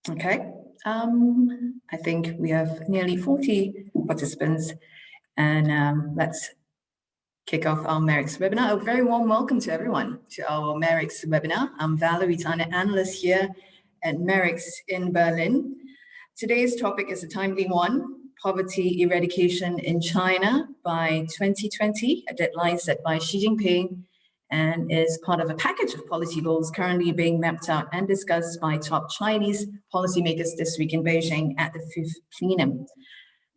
Okay, I think we have nearly 40 participants, and let's kick off our MERICS webinar. A very warm welcome to everyone to our MERICS webinar. I'm Valerie, an analyst here at MERICS in Berlin. Today's topic is a timely one: poverty eradication in China by 2020, a deadline set by Xi Jinping, and is part of a package of policy goals currently being mapped out and discussed by top Chinese policymakers this week in Beijing at the 5th plenum.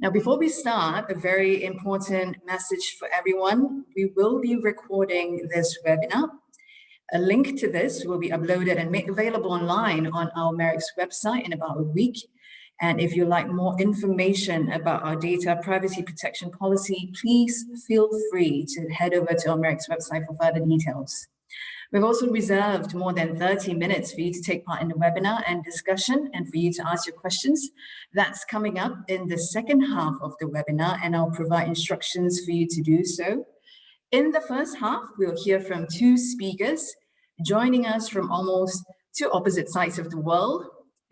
Now, before we start, a very important message for everyone. We will be recording this webinar. A link to this will be uploaded and made available online on our MERICS website in about a week. And if you'd like more information about our data privacy protection policy, please feel free to head over to our MERICS website for further details. We've also reserved more than 30 minutes for you to take part in the webinar and discussion and for you to ask your questions. That's coming up in the second half of the webinar, and I'll provide instructions for you to do so. In the first half, we'll hear from two speakers joining us from almost two opposite sides of the world.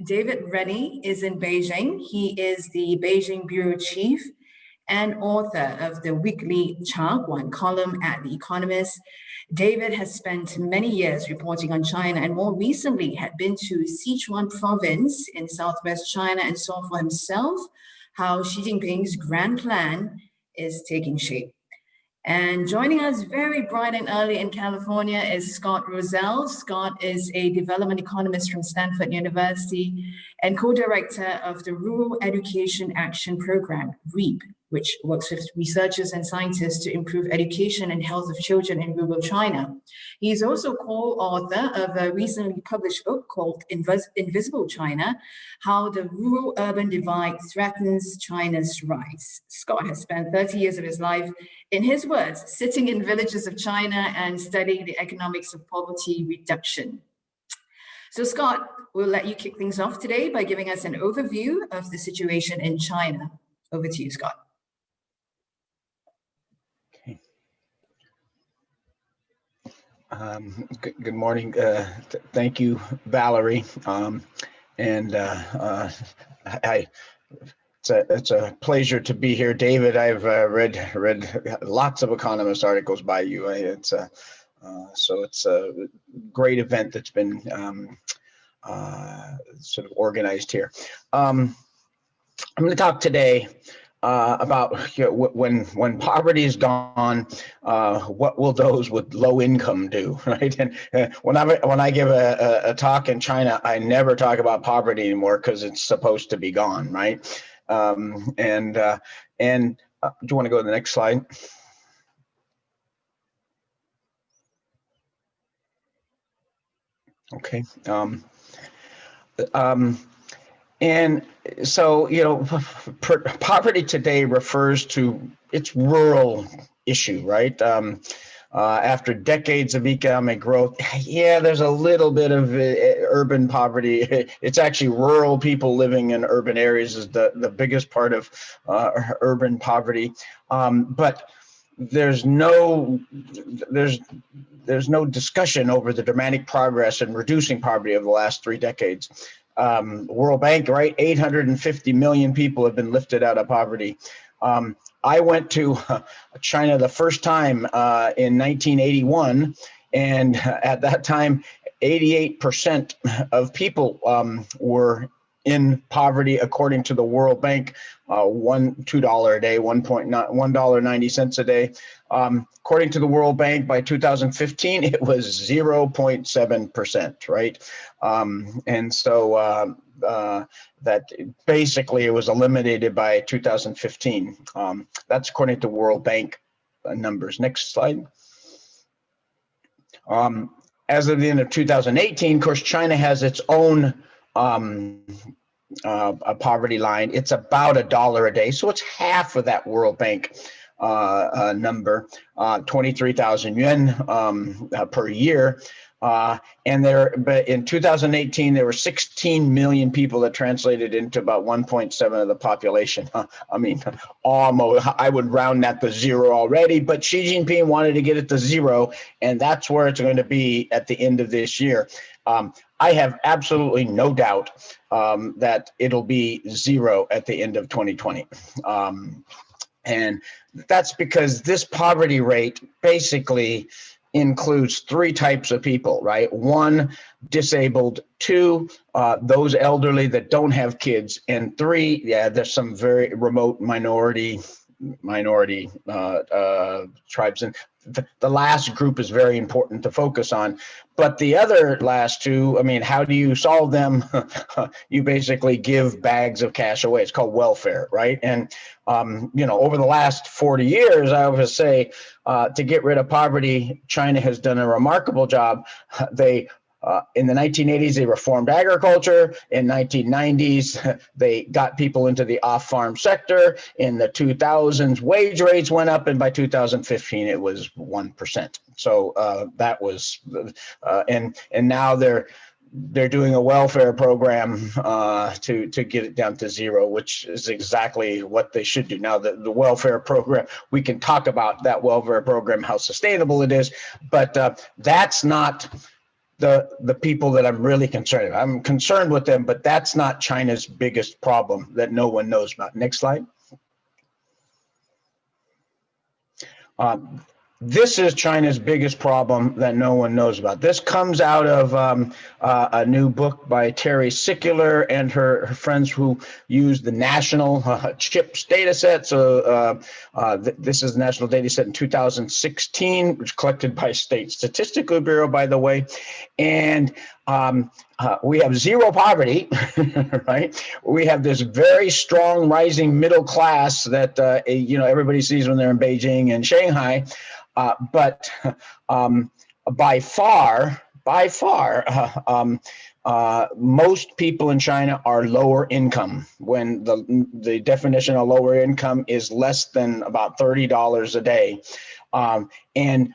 David Rennie is in Beijing. He is the Beijing bureau chief and author of the weekly Chaguan column at The Economist. David has spent many years reporting on China and more recently had been to Sichuan province in southwest China and saw for himself how Xi Jinping's grand plan is taking shape. And joining us very bright and early in California is Scott Rozelle. Scott is a development economist from Stanford University and co-director of the Rural Education Action Program, REAP, which works with researchers and scientists to improve education and health of children in rural China. He's also co-author of a recently published book called Invisible China: How the Rural-Urban Divide Threatens China's Rise. Scott has spent 30 years of his life, in his words, sitting in villages of China and studying the economics of poverty reduction. So Scott, we'll let you kick things off today by giving us an overview of the situation in China. Over to you, Scott. Good morning. Thank you, Valerie. It's a pleasure to be here, David. I've read lots of Economist articles by you. So it's a great event that's been sort of organized here. I'm going to talk today about when poverty is gone, what will those with low income do, right? And when I give a talk in China, I never talk about poverty anymore because it's supposed to be gone, right? Do you want to go to the next slide? Okay. And so, poverty today refers to its rural issue, right? After decades of economic growth, yeah, there's a little bit of urban poverty. It's actually rural people living in urban areas is the biggest part of urban poverty. But there's no discussion over the dramatic progress in reducing poverty over the last 3 decades. World Bank, right? 850 million people have been lifted out of poverty. I went to China the first time in 1981, and at that time, 88% of people were in poverty, according to the World Bank. $2 a day, $1.90 a day. According to the World Bank, by 2015, it was 0.7%, right? And so that basically it was eliminated by 2015. That's according to World Bank numbers. Next slide. As of the end of 2018, of course, China has its own a poverty line. It's about $1 a day, so it's half of that World Bank number, 23,000 yuan per year. But in 2018, there were 16 million people that translated into about 1.7 of the population. I mean, almost, I would round that to zero already, but Xi Jinping wanted to get it to zero, and that's where it's going to be at the end of this year. I have absolutely no doubt that it'll be zero at the end of 2020. And that's because this poverty rate basically includes three types of people, right? One, disabled; two, those elderly that don't have kids; and three, there's some very remote minority tribes. And the last group is very important to focus on. But the other last two, I mean, how do you solve them? You basically give bags of cash away. It's called welfare, right? And, over the last 40 years, I always say, to get rid of poverty, China has done a remarkable job. In the 1980s, they reformed agriculture. In 1990s, they got people into the off-farm sector. In the 2000s, wage rates went up, and by 2015, it was 1%. So that was, and now they're doing a welfare program to get it down to zero, which is exactly what they should do. Now, the welfare program, we can talk about that welfare program, how sustainable it is, but that's not the people that I'm really concerned about. I'm concerned with them, but that's not China's biggest problem that no one knows about. Next slide. This is China's biggest problem that no one knows about. This comes out of a new book by Terry Sicular and her friends who use the national CHIPS data set. So this is the national data set in 2016, which was collected by State Statistical Bureau, by the way. And we have zero poverty, right? We have this very strong rising middle class that everybody sees when they're in Beijing and Shanghai. But by far, most people in China are lower income, when the definition of lower income is less than about $30 a day. And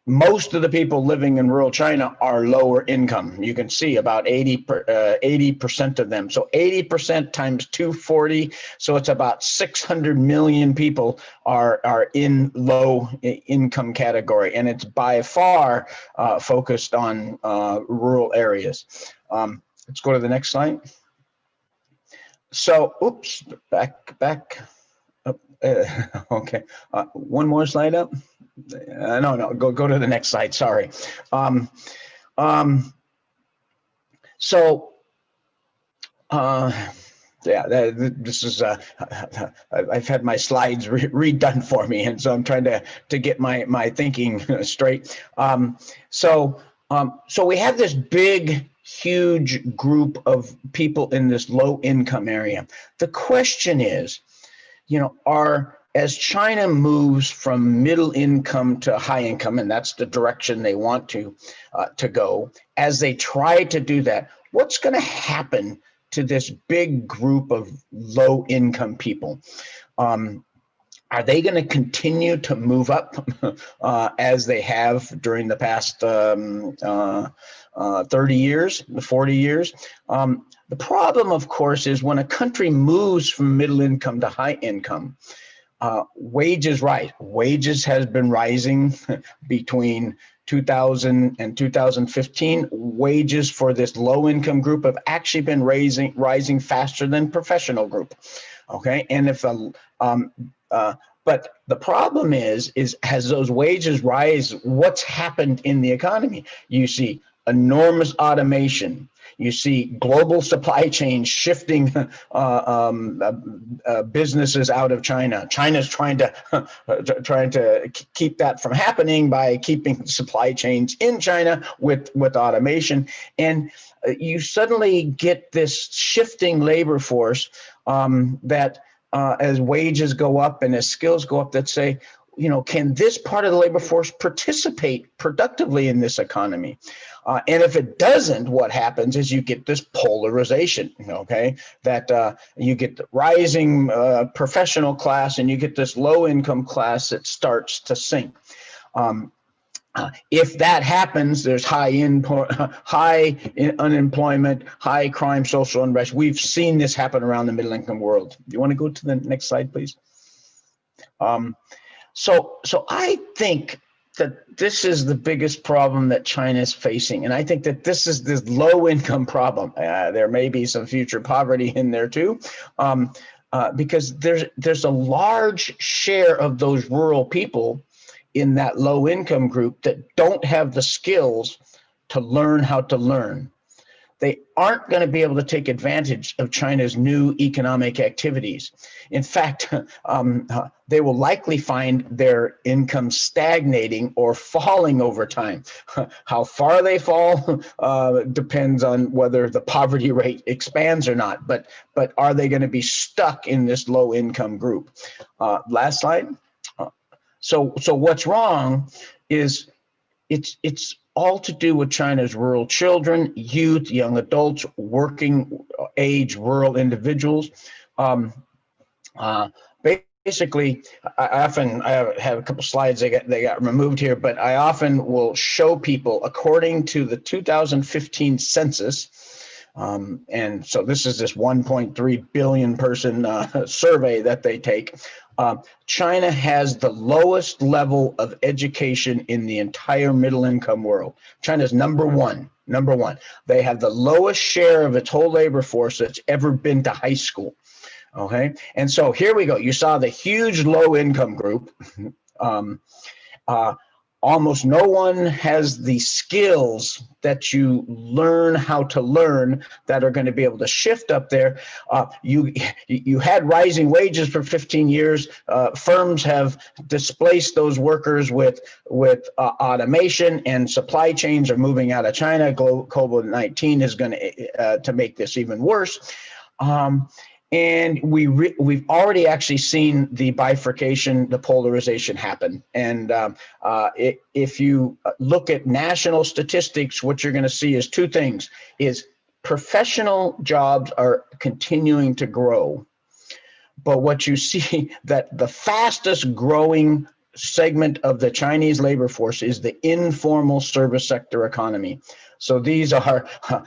most of the people living in rural China are lower income. You can see about 80% of them. So 80% times 240. So it's about 600 million people are in low income category. And it's by far focused on rural areas. Let's go to the next slide. So, oops, back. Okay, one more slide up. No, go to the next slide. Sorry. This is I've had my slides redone for me, and so I'm trying to get my thinking straight. So we have this big, huge group of people in this low income area. The question is, as China moves from middle income to high income, and that's the direction they want to go, as they try to do that, what's going to happen to this big group of low income people? Are they going to continue to move up as they have during the past 30 years, 40 years? The problem, of course, is when a country moves from middle income to high income, wages rise. Wages has been rising between 2000 and 2015. Wages for this low income group have actually been rising faster than professional group. Okay, and but the problem is as those wages rise, what's happened in the economy? You see enormous automation. You see global supply chains shifting businesses out of China. China's trying to keep that from happening by keeping supply chains in China with automation. And you suddenly get this shifting labor force that as wages go up and as skills go up, that say, can this part of the labor force participate productively in this economy? And if it doesn't, what happens is you get this polarization, okay, that you get the rising professional class and you get this low income class that starts to sink. If that happens, there's high unemployment, high crime, social unrest. We've seen this happen around the middle income world. Do you want to go to the next slide, please? So I think that this is the biggest problem that China is facing. And I think that this is this low income problem. There may be some future poverty in there too, because there's a large share of those rural people in that low income group that don't have the skills to learn how to learn. They aren't going to be able to take advantage of China's new economic activities. In fact, they will likely find their income stagnating or falling over time. How far they fall depends on whether the poverty rate expands or not, but are they going to be stuck in this low income group? Last slide. So what's wrong is it's all to do with China's rural children, youth, young adults, working age rural individuals. Basically, I have a couple slides they got removed here, but I often will show people according to the 2015 census. And so this is this 1.3 billion person survey that they take. China has the lowest level of education in the entire middle income world. China's number one. They have the lowest share of its whole labor force that's ever been to high school. Okay, and so here we go. You saw the huge low income group. Almost no one has the skills that you learn how to learn that are going to be able to shift up there. You had rising wages for 15 years. Firms have displaced those workers with automation, and supply chains are moving out of China. COVID-19 is going to make this even worse. And we've already actually seen the bifurcation, the polarization happen. And if you look at national statistics, what you're going to see is two things: is professional jobs are continuing to grow, but what you see that the fastest growing segment of the Chinese labor force is the informal service sector economy. So these are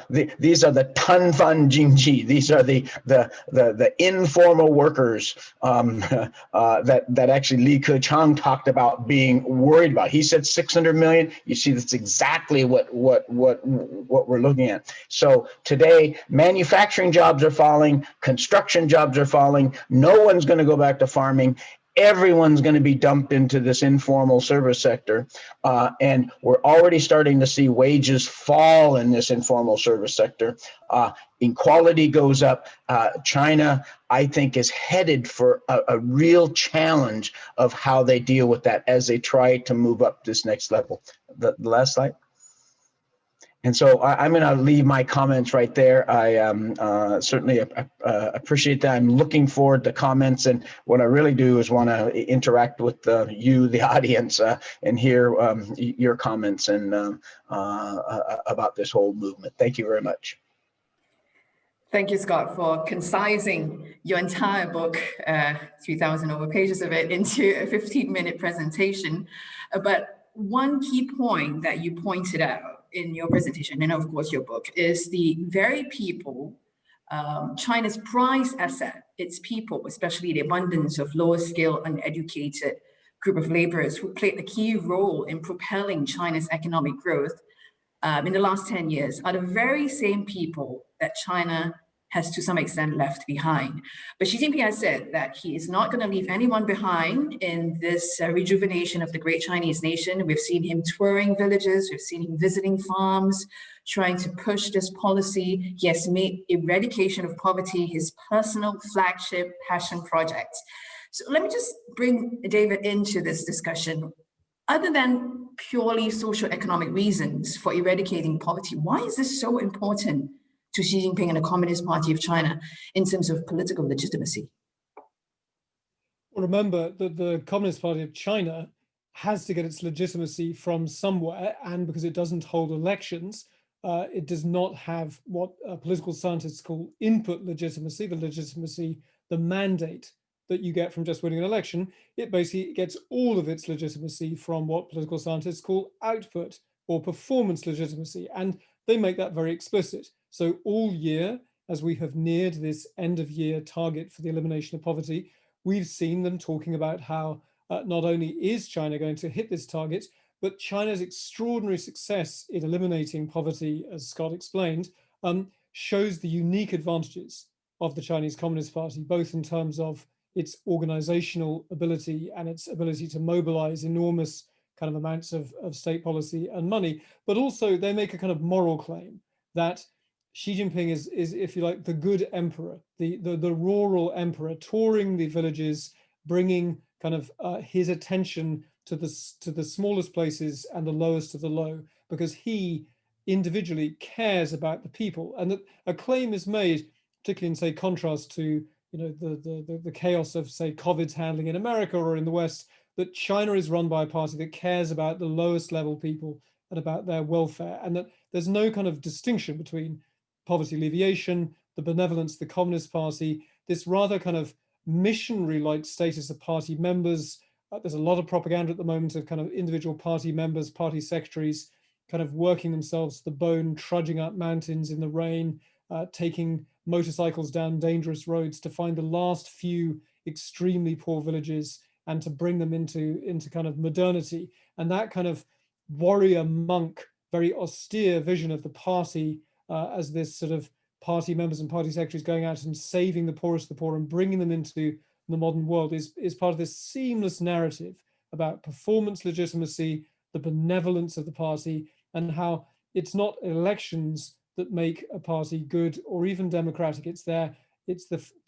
the Tanfan Jingji. These are the informal workers that actually Li Keqiang talked about being worried about. He said 600 million. You see, that's exactly what we're looking at. So today, manufacturing jobs are falling, construction jobs are falling. No one's going to go back to farming. Everyone's going to be dumped into this informal service sector. And we're already starting to see wages fall in this informal service sector. Inequality goes up. China, I think, is headed for a real challenge of how they deal with that as they try to move up this next level. The last slide. And so I'm going to leave my comments right there. I certainly appreciate that. I'm looking forward to comments, and what I really do is want to interact with you, the audience, and hear your comments and about this whole movement. Thank you very much. Thank you, Scott, for concising your entire book, 3,000 over pages of it, into a 15-minute presentation. But one key point that you pointed out in your presentation, and of course your book, is the very people, China's prized asset, its people, especially the abundance of lower skill, uneducated group of laborers who played a key role in propelling China's economic growth in the last 10 years, are the very same people that China has to some extent left behind. But Xi Jinping has said that he is not going to leave anyone behind in this rejuvenation of the great Chinese nation. We've seen him touring villages, we've seen him visiting farms, trying to push this policy. He has made eradication of poverty his personal flagship passion project. So let me just bring David into this discussion. Other than purely socioeconomic reasons for eradicating poverty, why is this so important to Xi Jinping and the Communist Party of China in terms of political legitimacy? Well, remember that the Communist Party of China has to get its legitimacy from somewhere, and because it doesn't hold elections, it does not have what political scientists call input legitimacy, the mandate that you get from just winning an election. It basically gets all of its legitimacy from what political scientists call output or performance legitimacy. And they make that very explicit. So all year, as we have neared this end of year target for the elimination of poverty, we've seen them talking about how not only is China going to hit this target, but China's extraordinary success in eliminating poverty, as Scott explained, shows the unique advantages of the Chinese Communist Party, both in terms of its organizational ability and its ability to mobilize enormous kind of amounts of state policy and money, but also they make a kind of moral claim that Xi Jinping is, if you like, the good emperor, the rural emperor, touring the villages, bringing kind of his attention to the smallest places and the lowest of the low, because he individually cares about the people. And that a claim is made, particularly in, say, contrast to the chaos of, say, COVID's handling in America or in the West, that China is run by a party that cares about the lowest level people and about their welfare, and that there's no kind of distinction between poverty alleviation, the benevolence of the Communist Party, this rather kind of missionary-like status of party members. There's a lot of propaganda at the moment of kind of individual party members, party secretaries, kind of working themselves to the bone, trudging up mountains in the rain, taking motorcycles down dangerous roads to find the last few extremely poor villages and to bring them into kind of modernity. And that kind of warrior monk, very austere vision of the party as this sort of party members and party secretaries going out and saving the poorest of the poor and bringing them into the modern world is part of this seamless narrative about performance legitimacy, the benevolence of the party, and how it's not elections that make a party good or even democratic. It's the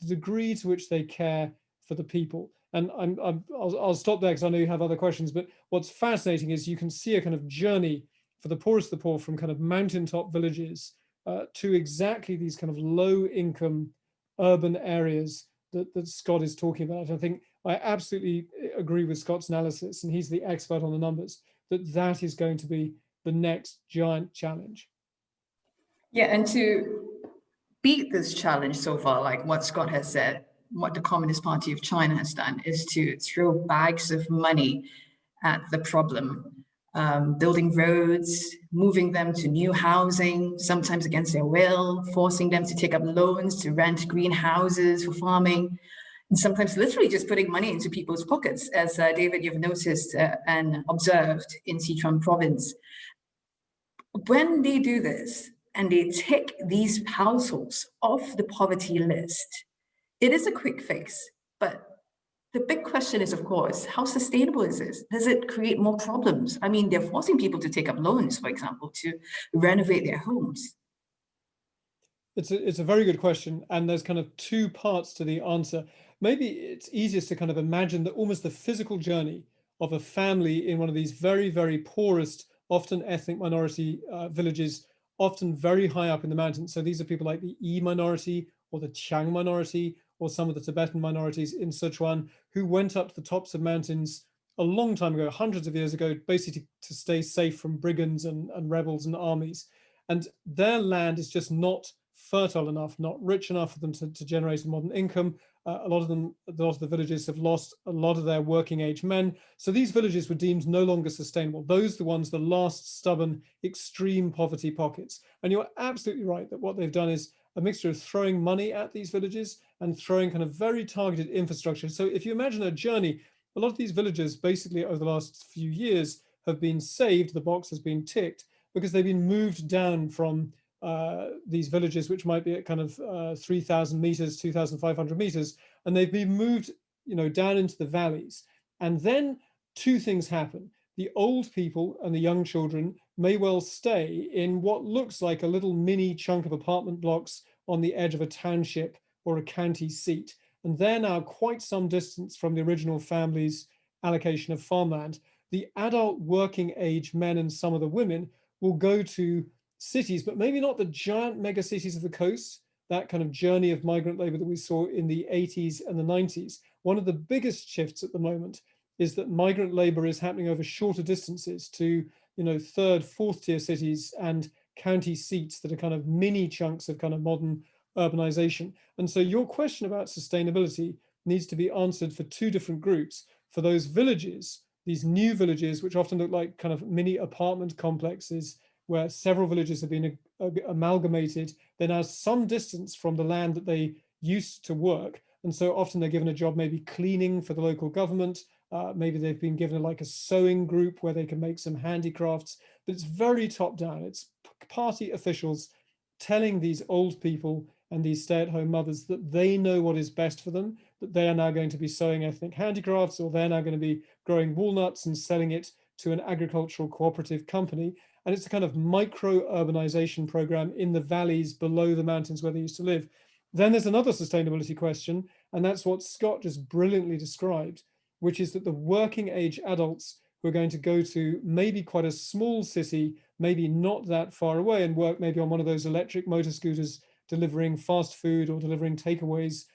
degree to which they care for the people. And I'll stop there because I know you have other questions, but what's fascinating is you can see a kind of journey for the poorest of the poor from kind of mountaintop villages to exactly these kind of low income urban areas that Scott is talking about. I think I absolutely agree with Scott's analysis, and he's the expert on the numbers, that is going to be the next giant challenge. Yeah, and to beat this challenge so far, like what Scott has said, what the Communist Party of China has done is to throw bags of money at the problem. Building roads, moving them to new housing, sometimes against their will, forcing them to take up loans to rent greenhouses for farming, and sometimes literally just putting money into people's pockets, as David, you've noticed and observed in Sichuan province. When they do this and they take these households off the poverty list, it is a quick fix, but the big question is, of course, how sustainable is this? Does it create more problems? I mean, they're forcing people to take up loans, for example, to renovate their homes. It's a very good question, and there's kind of two parts to the answer. Maybe it's easiest to kind of imagine that almost the physical journey of a family in one of these very, very poorest, often ethnic minority villages, often very high up in the mountains. So these are people like the Yi minority or the Qiang minority, or some of the Tibetan minorities in Sichuan, who went up to the tops of mountains a long time ago, hundreds of years ago, basically to stay safe from brigands and rebels and armies. And their land is just not fertile enough, not rich enough for them to generate a modern income. A lot of the villages have lost a lot of their working age men. So these villages were deemed no longer sustainable. Those are the ones, the last stubborn, extreme poverty pockets. And you're absolutely right that what they've done is a mixture of throwing money at these villages and throwing kind of very targeted infrastructure. So if you imagine a journey, a lot of these villages basically over the last few years have been saved, the box has been ticked, because they've been moved down from these villages, which might be at kind of 3,000 meters, 2,500 meters, and they've been moved, down into the valleys. And then two things happen. The old people and the young children may well stay in what looks like a little mini chunk of apartment blocks on the edge of a township or a county seat. And they're now quite some distance from the original family's allocation of farmland. The adult working age men and some of the women will go to cities, but maybe not the giant mega cities of the coast, that kind of journey of migrant labor that we saw in the 80s and the 90s. One of the biggest shifts at the moment is that migrant labor is happening over shorter distances to, third, fourth tier cities and county seats that are kind of mini chunks of kind of modern urbanization. And so your question about sustainability needs to be answered for two different groups. For those villages, these new villages, which often look like kind of mini apartment complexes where several villages have been amalgamated, they're now some distance from the land that they used to work. And so often they're given a job, maybe cleaning for the local government. Maybe they've been given like a sewing group where they can make some handicrafts, but it's very top down. It's party officials telling these old people and these stay-at-home mothers that they know what is best for them, that they are now going to be sewing ethnic handicrafts, or they're now going to be growing walnuts and selling it to an agricultural cooperative company. And it's a kind of micro-urbanization program in the valleys below the mountains where they used to live. Then there's another sustainability question, and that's what Scott just brilliantly described, which is that the working age adults who are going to go to maybe quite a small city, maybe not that far away, and work maybe on one of those electric motor scooters delivering fast food or delivering takeaways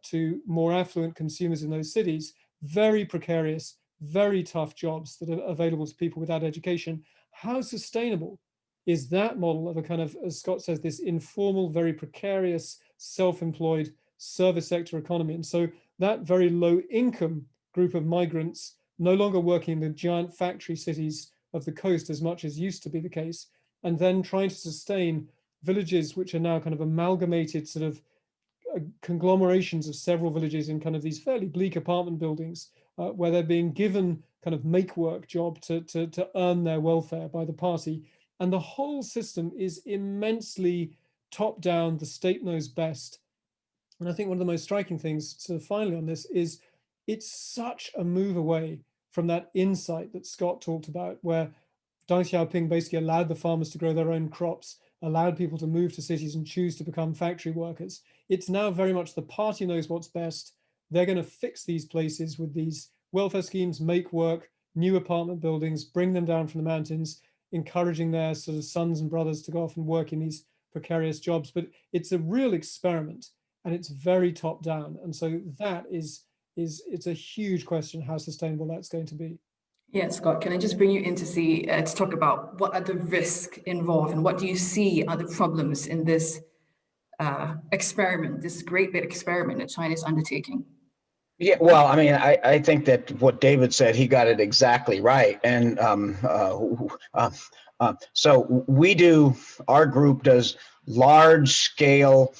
to more affluent consumers in those cities, very precarious, very tough jobs that are available to people without education. How sustainable is that model of a kind of, as Scott says, this informal, very precarious, self-employed service sector economy? And so that very low income group of migrants no longer working in the giant factory cities of the coast as much as used to be the case, and then trying to sustain villages which are now kind of amalgamated sort of conglomerations of several villages in kind of these fairly bleak apartment buildings where they're being given kind of make work job to earn their welfare by the party. And the whole system is immensely top down. The state knows best. And I think one of the most striking things sort of finally on this is it's such a move away from that insight that Scott talked about, where Deng Xiaoping basically allowed the farmers to grow their own crops, allowed people to move to cities and choose to become factory workers. It's now very much the party knows what's best. They're going to fix these places with these welfare schemes, make work, new apartment buildings, bring them down from the mountains, encouraging their sort of sons and brothers to go off and work in these precarious jobs. But it's a real experiment and it's very top down. And so that it's a huge question how sustainable that's going to be. Yeah, Scott, can I just bring you in to see, to talk about what are the risks involved and what do you see are the problems in this experiment, this great big experiment that China is undertaking? Yeah, well, I mean, I think that what David said, he got it exactly right. And so our group does large scale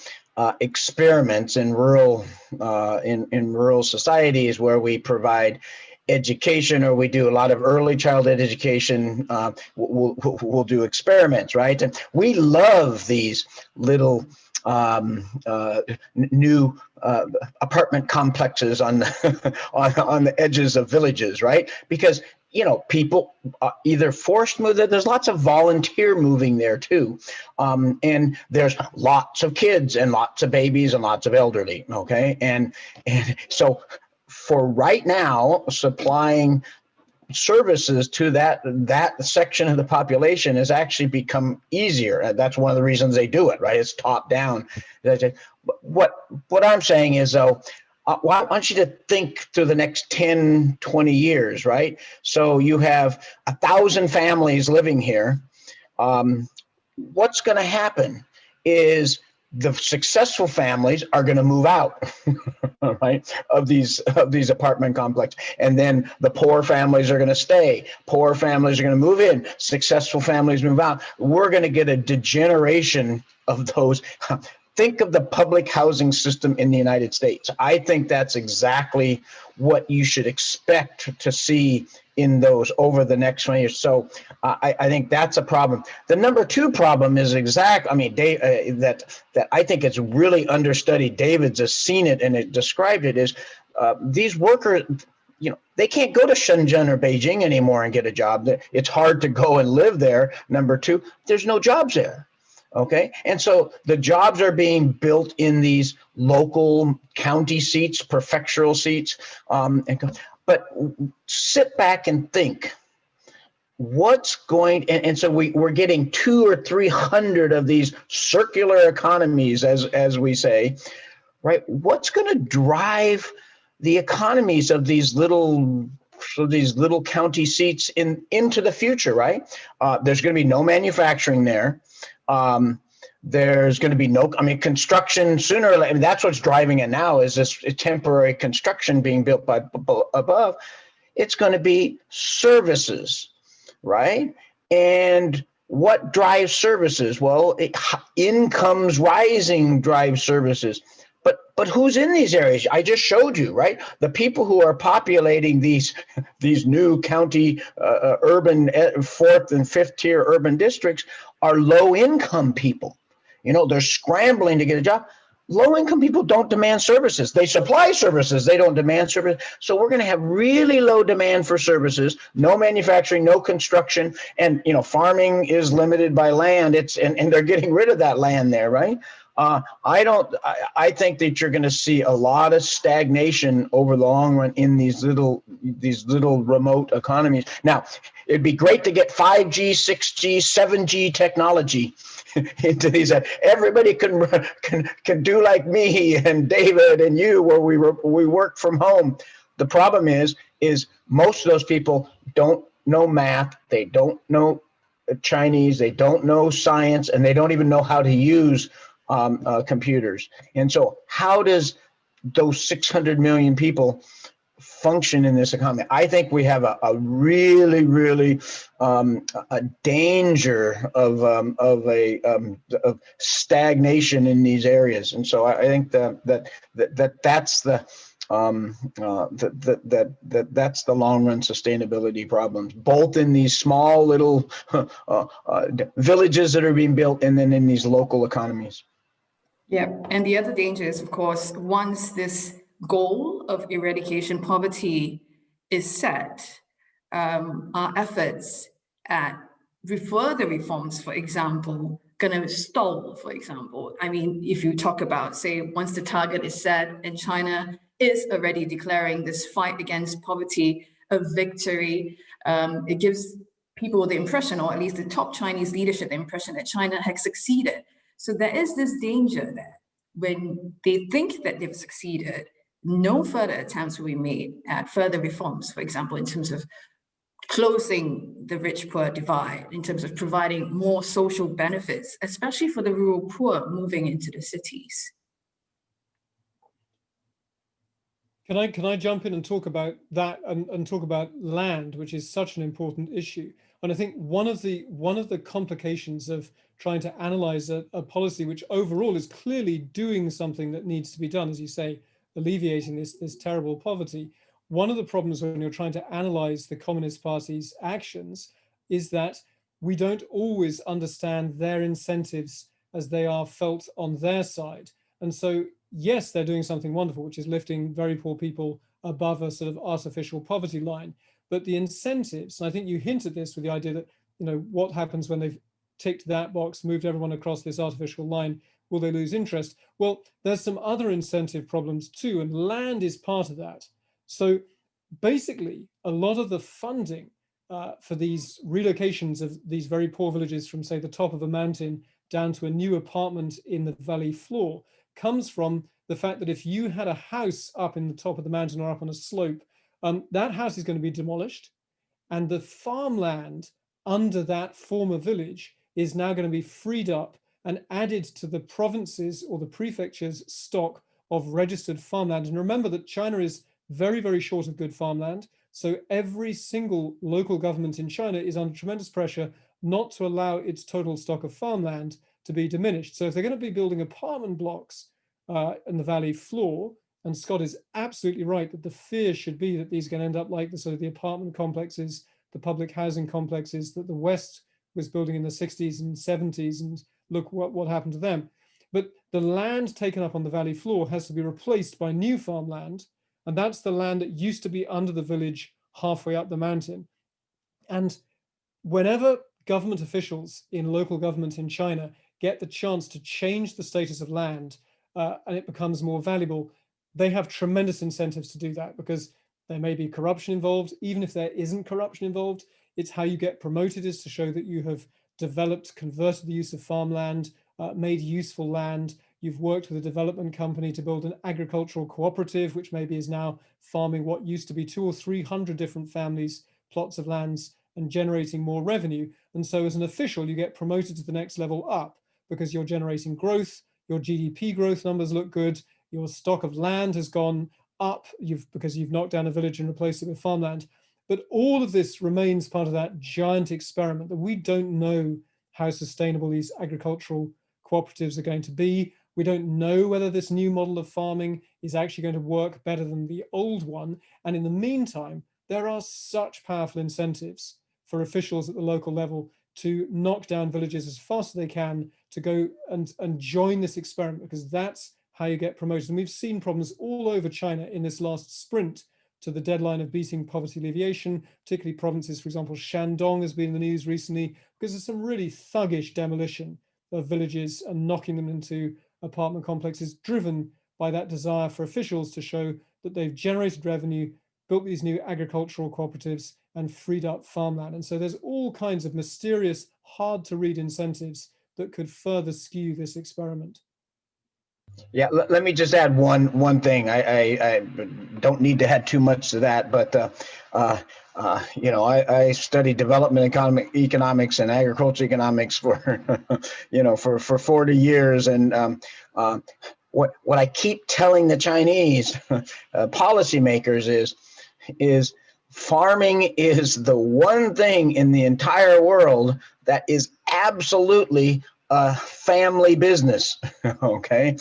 experiments in rural societies where we provide education, or we do a lot of early childhood education. We'll do experiments, right? And we love these little new apartment complexes on on the edges of villages, right? Because people either forced move there. There's lots of volunteer moving there too, and there's lots of kids and lots of babies and lots of elderly. Okay, and so for right now, supplying services to that section of the population has actually become easier. That's one of the reasons they do it, right? It's top down. What I'm saying is, though, I want you to think through the next 10, 20 years, right? So you have 1,000 families living here. What's going to happen is the successful families are going to move out, right, of these apartment complexes, and then the poor families are going to stay. Poor families are going to move in. Successful families move out. We're going to get a degeneration of those. Think of the public housing system in the United States. I think that's exactly what you should expect to see in those over the next 20 years. So I think that's a problem. The number two problem is that I think it's really understudied. David's has seen it and it described it is these workers, they can't go to Shenzhen or Beijing anymore and get a job. It's hard to go and live there. Number two, there's no jobs there. Okay, and so the jobs are being built in these local county seats, prefectural seats. But sit back and think, what's going, and so we're getting 200 or 300 of these circular economies, as we say, right? What's going to drive the economies of these little county seats into the future, right? There's going to be no manufacturing there. There's going to be no, I mean, construction sooner or later, I mean, that's what's driving it now, is this temporary construction being built by above. It's going to be services, right? And what drives services? Well, incomes rising drives services. But who's in these areas? I just showed you, right? The people who are populating these new county urban fourth and fifth tier urban districts are low income people. You know, they're scrambling to get a job. Low income people don't demand services. They supply services. They don't demand services. So we're going to have really low demand for services, no manufacturing, no construction. And, you know, farming is limited by land. And they're getting rid of that land there, right? I think that you're going to see a lot of stagnation over the long run in these little remote economies. Now, it'd be great to get 5G, 6G, 7G technology into these. Everybody can do like me and David and you, where we work from home. The problem is most of those people don't know math. They don't know Chinese. They don't know science, and they don't even know how to use computers. And so how does those 600 million people function in this economy? I think we have a really a danger of stagnation in these areas. And so I think that's the that's the long run sustainability problems, both in these small little villages that are being built, and then in these local economies. Yeah, and the other danger is, of course, once this goal of eradication poverty is set, our efforts at further reforms, for example, going to stall, for example. I mean, if you talk about, say, once the target is set and China is already declaring this fight against poverty a victory, it gives people the impression, or at least the top Chinese leadership, the impression that China has succeeded. So there is this danger that when they think that they've succeeded, no further attempts will be made at further reforms, for example, in terms of closing the rich-poor divide, in terms of providing more social benefits, especially for the rural poor moving into the cities. Can I jump in and talk about that and talk about land, which is such an important issue? And I think one of the complications of trying to analyze a policy which overall is clearly doing something that needs to be done, as you say, alleviating this terrible poverty. One of the problems when you're trying to analyze the Communist Party's actions is that we don't always understand their incentives as they are felt on their side. And so, yes, they're doing something wonderful, which is lifting very poor people above a sort of artificial poverty line. But the incentives, and I think you hint at this with the idea that, you know, what happens when they've ticked that box, moved everyone across this artificial line, will they lose interest? Well, there's some other incentive problems too, and land is part of that. So basically, a lot of the funding for these relocations of these very poor villages from, say, the top of a mountain down to a new apartment in the valley floor comes from the fact that if you had a house up in the top of the mountain or up on a slope, that house is going to be demolished, and the farmland under that former village is now going to be freed up and added to the provinces or the prefecture's stock of registered farmland. And remember that China is very, very short of good farmland. So every single local government in China is under tremendous pressure not to allow its total stock of farmland to be diminished. So if they're going to be building apartment blocks in the valley floor, and Scott is absolutely right that the fear should be that these are going to end up like the sort of the apartment complexes, the public housing complexes that the West was building in the 60s and 70s, and look what happened to them. But the land taken up on the valley floor has to be replaced by new farmland, and that's the land that used to be under the village halfway up the mountain. And whenever government officials in local government in China get the chance to change the status of land and it becomes more valuable, they have tremendous incentives to do that, because there may be corruption involved. Even if there isn't corruption involved, it's how you get promoted is to show that you have developed, converted the use of farmland, made useful land. You've worked with a development company to build an agricultural cooperative, which maybe is now farming what used to be 200 or 300 different families' plots of lands and generating more revenue. And so as an official, you get promoted to the next level up because you're generating growth, your GDP growth numbers look good, your stock of land has gone up because you've knocked down a village and replaced it with farmland. But all of this remains part of that giant experiment that we don't know how sustainable these agricultural cooperatives are going to be. We don't know whether this new model of farming is actually going to work better than the old one. And in the meantime, there are such powerful incentives for officials at the local level to knock down villages as fast as they can, to go and join this experiment, because that's how you get promoted. And we've seen problems all over China in this last sprint to the deadline of beating poverty alleviation, particularly provinces, for example, Shandong has been in the news recently, because there's some really thuggish demolition of villages and knocking them into apartment complexes, driven by that desire for officials to show that they've generated revenue, built these new agricultural cooperatives, and freed up farmland. And so there's all kinds of mysterious, hard to read incentives that could further skew this experiment. Yeah, let me just add one thing. I don't need to add too much to that, but you know, I studied development economics and agriculture economics for for 40 years, and what I keep telling the Chinese policymakers is farming is the one thing in the entire world that is absolutely a family business. Okay,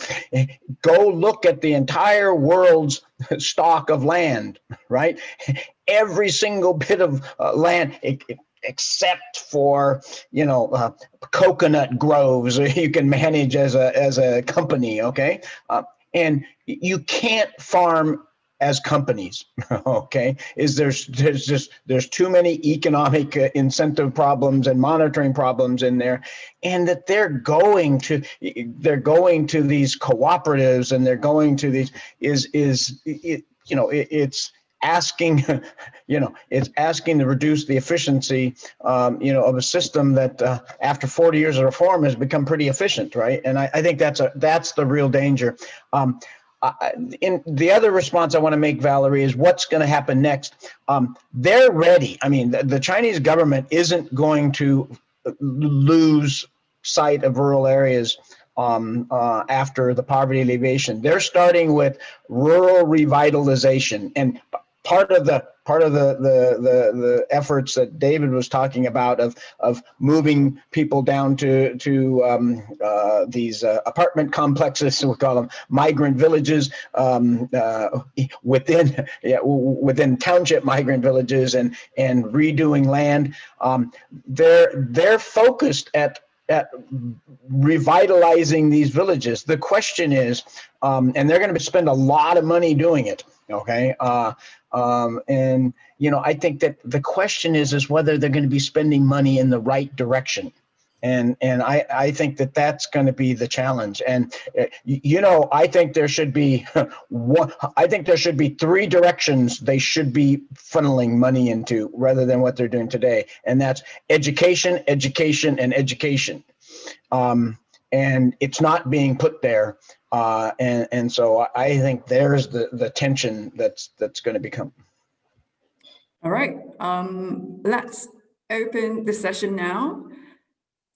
go look at the entire world's stock of land, right? Every single bit of land, except for coconut groves, you can manage as a company. Okay, and you can't farm as companies. Okay, there's too many economic incentive problems and monitoring problems in there, and that they're going to these cooperatives, and they're going to these it's asking it's asking to reduce the efficiency of a system that after 40 years of reform has become pretty efficient, right? And I think that's the real danger. In the other response I want to make, Valerie, is what's going to happen next. They're ready. I mean, the Chinese government isn't going to lose sight of rural areas after the poverty alleviation. They're starting with rural revitalization, and part of the efforts that David was talking about of moving people down to these apartment complexes, we call them migrant villages, within township migrant villages, and redoing land. They're focused at revitalizing these villages. The question is, and they're going to spend a lot of money doing it. Okay. And I think that the question is whether they're going to be spending money in the right direction. And I think that that's going to be the challenge. And I think there should be three directions they should be funneling money into, rather than what they're doing today. And that's education, education, and education. And it's not being put there. And so I think there's the tension that's going to become. All right, let's open the session now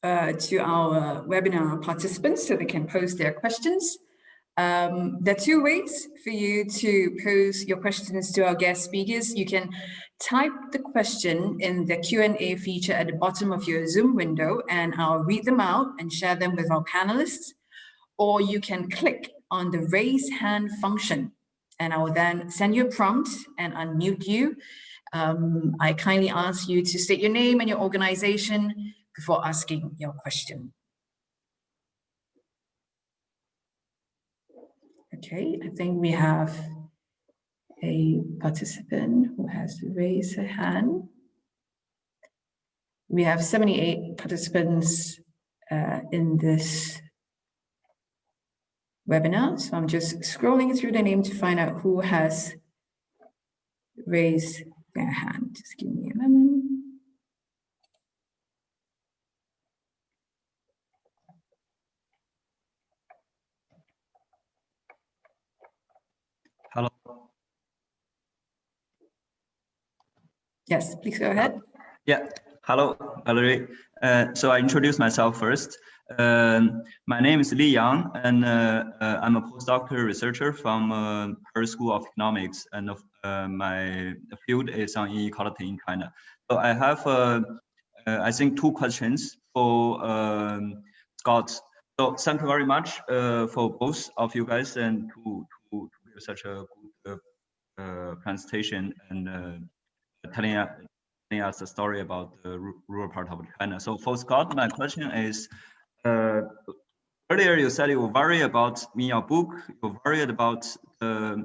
to our webinar participants so they can pose their questions. There are two ways for you to pose your questions to our guest speakers. You can type the question in the Q&A feature at the bottom of your Zoom window, and I'll read them out and share them with our panelists. Or you can click on the raise hand function, and I will then send you a prompt and unmute you. I kindly ask you to state your name and your organization before asking your question. Okay, I think we have a participant who has raised her hand. We have 78 participants in this webinar, so I'm just scrolling through the name to find out who has raised their hand. Just give me a moment. Hello. Yes, please go ahead. Yeah. Hello, Valerie. So I introduce myself first. My name is Li Yang, and I'm a postdoctoral researcher from Paris School of Economics, and my field is on inequality in China. So I have, I think, 2 questions for Scott. So thank you very much for both of you guys and to give such a good presentation and telling us the story about the rural part of China. So for Scott, my question is, earlier you said you were worried about, in your book, you're worried about the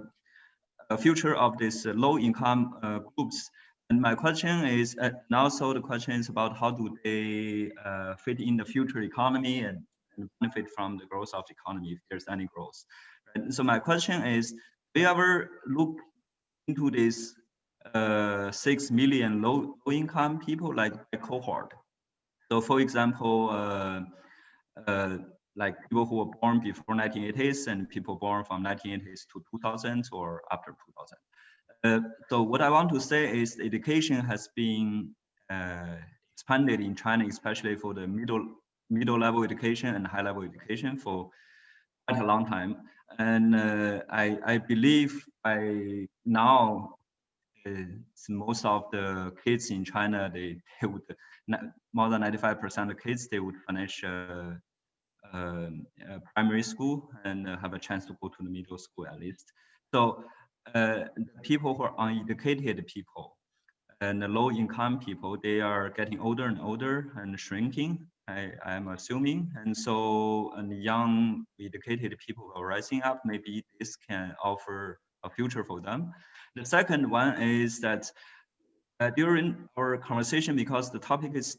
future of these low-income groups. And my question is, and also the question is about how do they fit in the future economy and benefit from the growth of the economy if there's any growth. Right? So my question is, do you ever look into this 6 million low-income people like a cohort? So for example, like people who were born before 1980s and people born from 1980s to 2000 or after 2000. So what I want to say is education has been expanded in China, especially for the middle level education and high level education for quite a long time. And I believe by now, most of the kids in China, they would, more than 95% of kids, they would finish primary school and have a chance to go to the middle school at least. So people who are uneducated people and the low income people, they are getting older and older and shrinking, I'm assuming. And so and young educated people are rising up, maybe this can offer a future for them. The second one is that during our conversation, because the topic is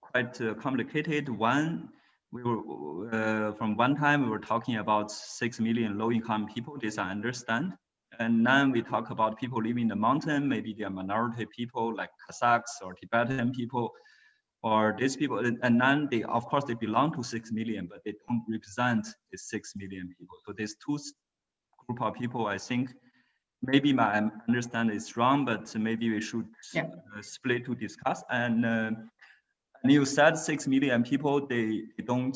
quite complicated, we were from one time we were talking about 6 million low-income people. This I understand, and then we talk about people living in the mountain. Maybe they are minority people like Kazakhs or Tibetan people, or these people, and then they, of course, they belong to 6 million, but they don't represent the 6 million people. So these 2 group of people, I think. Maybe my understanding is wrong, but maybe we should split to discuss. And you said 6 million people, they don't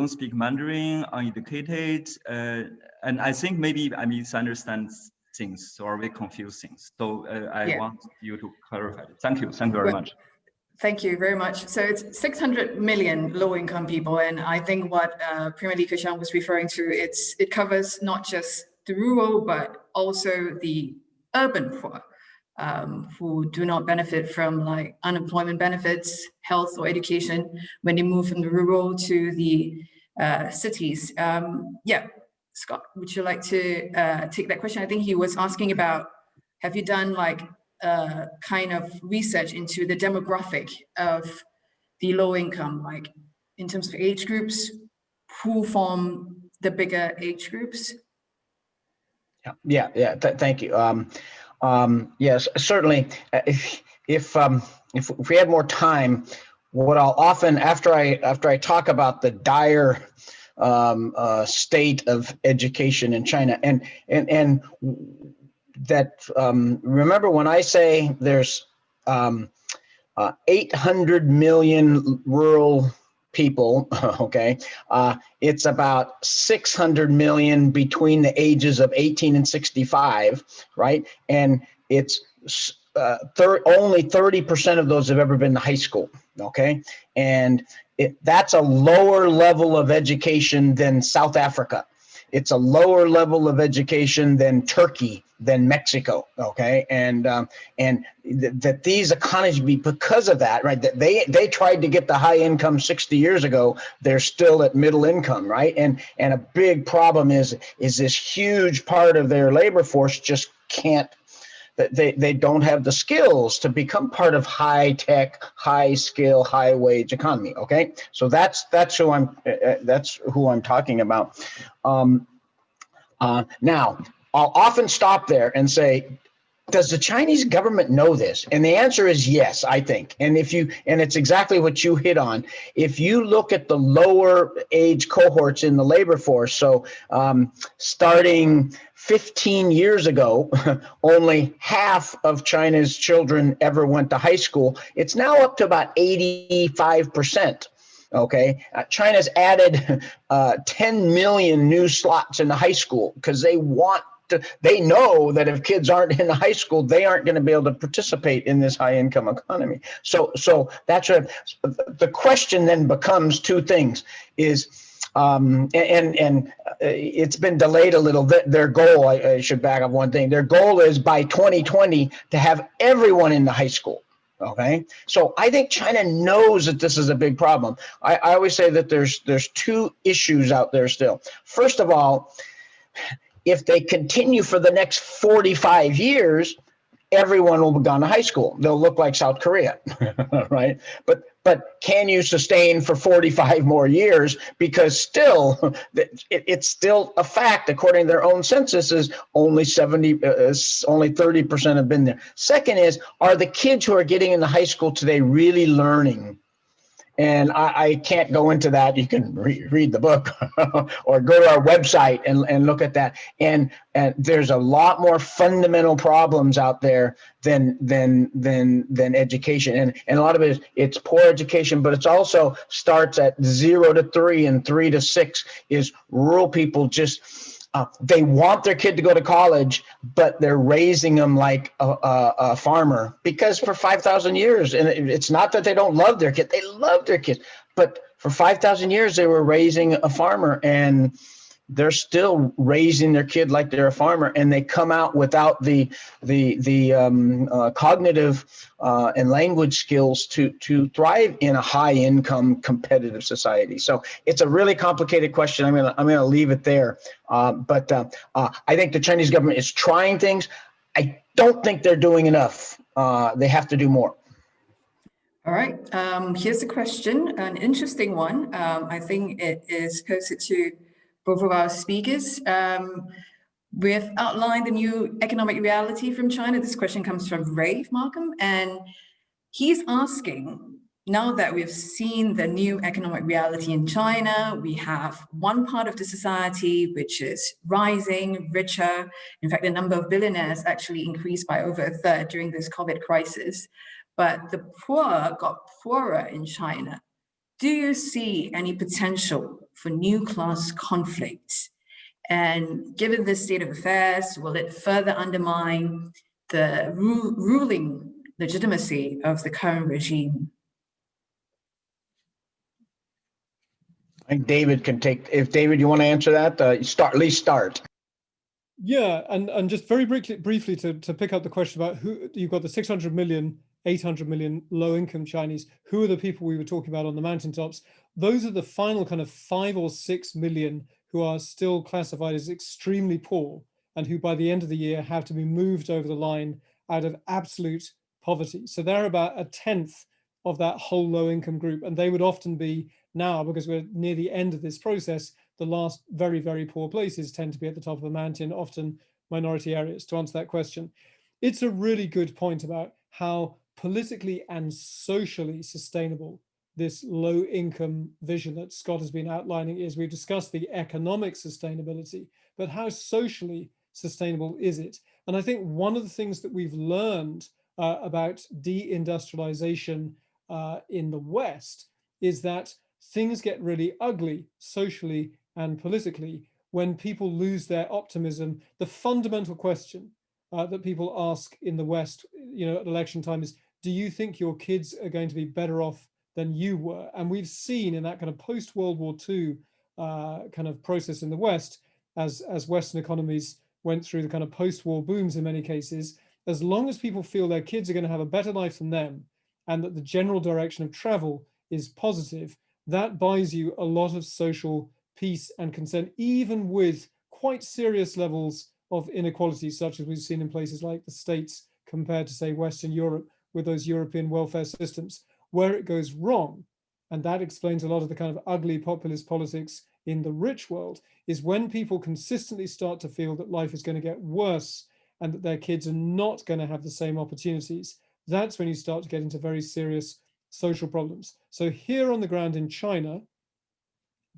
speak Mandarin, uneducated, and I think maybe I misunderstand things or we confuse things. So I want you to clarify. Thank you very much. Thank you very much. So it's 600 million low-income people, and I think what Premier Li Keqiang was referring to, it covers not just the rural, but also the urban poor, who do not benefit from like unemployment benefits, health or education when they move from the rural to the cities. Scott, would you like to take that question? I think he was asking about, have you done like kind of research into the demographic of the low income, like in terms of age groups, who form the bigger age groups? Thank you. Yes, certainly. If we had more time, what I'll often after I talk about the dire state of education in China and that remember when I say there's 800 million rural people, okay, it's about 600 million between the ages of 18 and 65, right? And it's only 30% of those have ever been to high school, okay? And that's a lower level of education than South Africa. It's a lower level of education than Turkey, than Mexico, okay? And that these economies, because of that, right, that they tried to get the high income 60 years ago, they're still at middle income, right? And a big problem is this huge part of their labor force just can't, they don't have the skills to become part of high tech, high skill, high wage economy. Okay, so that's who I'm talking about. Now, I'll often stop there and say, does the Chinese government know this? And the answer is yes, I think. And it's exactly what you hit on. If you look at the lower age cohorts in the labor force, so starting 15 years ago, only half of China's children ever went to high school. It's now up to about 85%. Okay, China's added 10 million new slots in the high school because they know that if kids aren't in the high school, they aren't going to be able to participate in this high income economy. So that's what the question then becomes. Two things is, it's been delayed a little bit. Their goal, I should back up one thing. Their goal is by 2020 to have everyone in the high school. Okay, so I think China knows that this is a big problem. I always say that there's two issues out there still. First of all, if they continue for the next 45 years, everyone will have gone to high school. They'll look like South Korea, right? But can you sustain for 45 more years? Because still, it's still a fact, according to their own census, is only 30% have been there. Second is, are the kids who are getting into high school today really learning? And I can't go into that. You can read the book or go to our website and look at that. And there's a lot more fundamental problems out there than education. And a lot of it's poor education, but it's also starts at 0 to 3 and 3 to 6 is rural people just they want their kid to go to college, but they're raising them like a farmer, because for 5,000 years, and it's not that they don't love their kid, they love their kids, but for 5,000 years they were raising a farmer, and they're still raising their kid like they're a farmer, and they come out without the cognitive and language skills to thrive in a high income competitive society. So it's a really complicated question. I'm gonna leave it there. But I think the Chinese government is trying things. I don't think they're doing enough. They have to do more. All right. Here's a question, an interesting one. I think it is posted to both of our speakers. We've outlined the new economic reality from China. This question comes from Rafe Markham, and he's asking, now that we've seen the new economic reality in China, we have one part of the society which is rising, richer. In fact, the number of billionaires actually increased by over a third during this COVID crisis. But the poor got poorer in China. Do you see any potential for new class conflicts? And given this state of affairs, will it further undermine the ruling legitimacy of the current regime? I think David can take, if David, you want to answer that, at least start. Yeah, and just very briefly to pick up the question about who, you've got the 600 million, 800 million low-income Chinese. Who are the people we were talking about on the mountaintops? Those are the final kind of 5 or 6 million who are still classified as extremely poor, and who by the end of the year have to be moved over the line out of absolute poverty. So they're about a tenth of that whole low-income group, and they would often be now, because we're near the end of this process, the last very, very poor places tend to be at the top of the mountain, often minority areas, to answer that question. It's a really good point about how politically and socially sustainable this low income vision that Scott has been outlining is. We've discussed the economic sustainability, but how socially sustainable is it? And I think one of the things that we've learned about deindustrialization in the West is that things get really ugly socially and politically when people lose their optimism. The fundamental question that people ask in the West, at election time is, do you think your kids are going to be better off than you were? And we've seen in that kind of post-World War II kind of process in the West, as Western economies went through the kind of post-war booms in many cases, as long as people feel their kids are going to have a better life than them, and that the general direction of travel is positive, that buys you a lot of social peace and consent, even with quite serious levels of inequality, such as we've seen in places like the States compared to, say, Western Europe, with those European welfare systems. Where it goes wrong, and that explains a lot of the kind of ugly populist politics in the rich world, is when people consistently start to feel that life is going to get worse and that their kids are not going to have the same opportunities, that's when you start to get into very serious social problems. So here on the ground in China,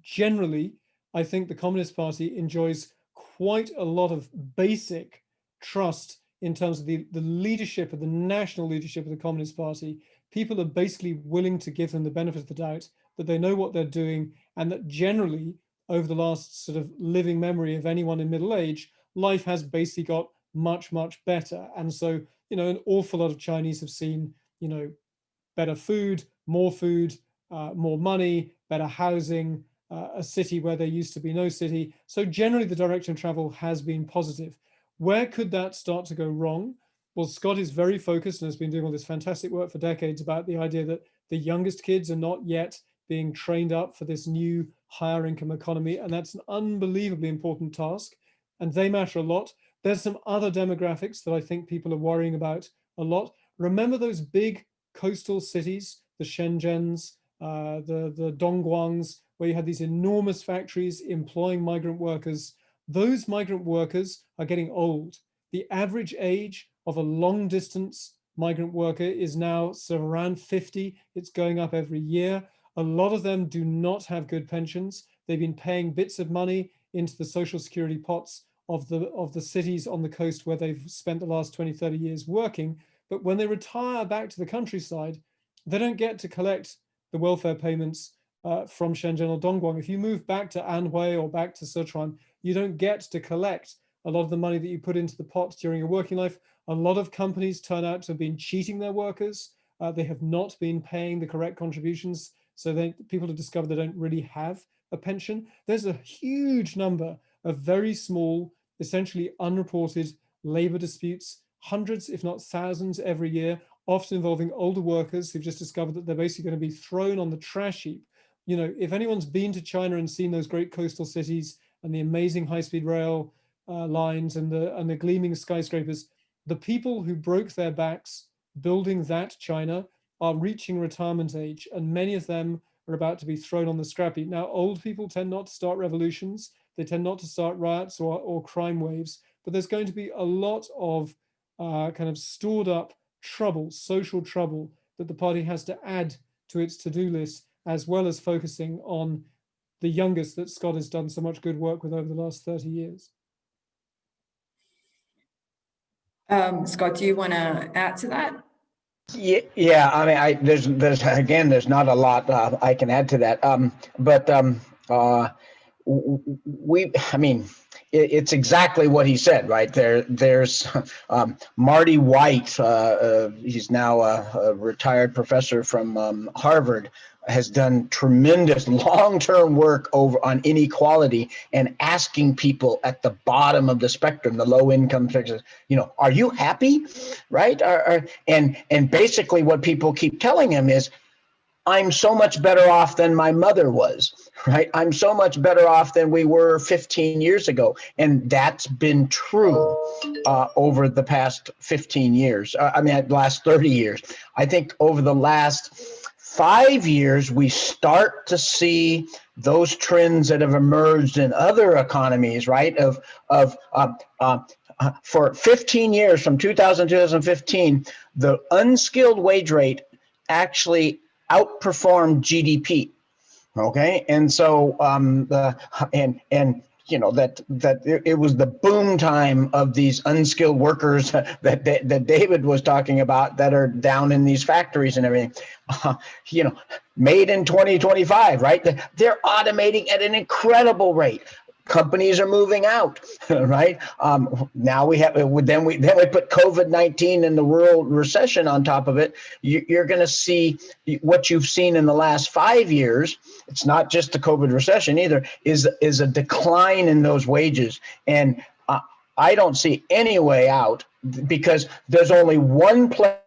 generally, I think the Communist Party enjoys quite a lot of basic trust in terms of the leadership of the national leadership of the Communist Party. People are basically willing to give them the benefit of the doubt that they know what they're doing, and that generally, over the last sort of living memory of anyone in middle age, life has basically got much, much better. And so, an awful lot of Chinese have seen, better food, more money, better housing, a city where there used to be no city. So generally the direction of travel has been positive. Where could that start to go wrong? Well, Scott is very focused and has been doing all this fantastic work for decades about the idea that the youngest kids are not yet being trained up for this new higher income economy. And that's an unbelievably important task. And they matter a lot. There's some other demographics that I think people are worrying about a lot. Remember those big coastal cities, the Shenzhens, the Dongguangs, where you had these enormous factories employing migrant workers. Those migrant workers are getting old. The average age of a long distance migrant worker is now sort of around 50. It's going up every year. A lot of them do not have good pensions. They've been paying bits of money into the social security pots of the cities on the coast where they've spent the last 20, 30 years working. But when they retire back to the countryside, they don't get to collect the welfare payments from Shenzhen or Dongguan. If you move back to Anhui or back to Sichuan, you don't get to collect a lot of the money that you put into the pot during your working life. A lot of companies turn out to have been cheating their workers. They have not been paying the correct contributions. So people have discovered they don't really have a pension. There's a huge number of very small, essentially unreported labor disputes, hundreds, if not thousands every year, often involving older workers who've just discovered that they're basically going to be thrown on the trash heap. If anyone's been to China and seen those great coastal cities and the amazing high-speed rail lines and the gleaming skyscrapers, the people who broke their backs building that China are reaching retirement age, and many of them are about to be thrown on the scrap heap. Now, old people tend not to start revolutions. They tend not to start riots or crime waves, but there's going to be a lot of kind of stored up trouble, social trouble, that the party has to add to its to-do list, as well as focusing on the youngest that Scott has done so much good work with over the last 30 years. Scott, do you want to add to that? Yeah. I mean, there's not a lot I can add to that. It's exactly what he said, right? There's Marty White. He's now a retired professor from Harvard, has done tremendous long-term work on inequality and asking people at the bottom of the spectrum, the low-income sectors, are you happy, right? And basically what people keep telling him is, I'm so much better off than my mother was, right? I'm so much better off than we were 15 years ago. And that's been true over the past 15 years. Last 30 years. I think over the last 5 years, we start to see those trends that have emerged in other economies, right? For 15 years, from 2000 to 2015, the unskilled wage rate actually outperformed GDP. Okay, and so it was the boom time of these unskilled workers that David was talking about that are down in these factories and everything. Made in 2025, right? They're automating at an incredible rate. Companies are moving out, right? Now we put COVID-19 and the world recession on top of it. You're going to see what you've seen in the last 5 years. It's not just the COVID recession either. Is a decline in those wages, and I don't see any way out, because there's only one place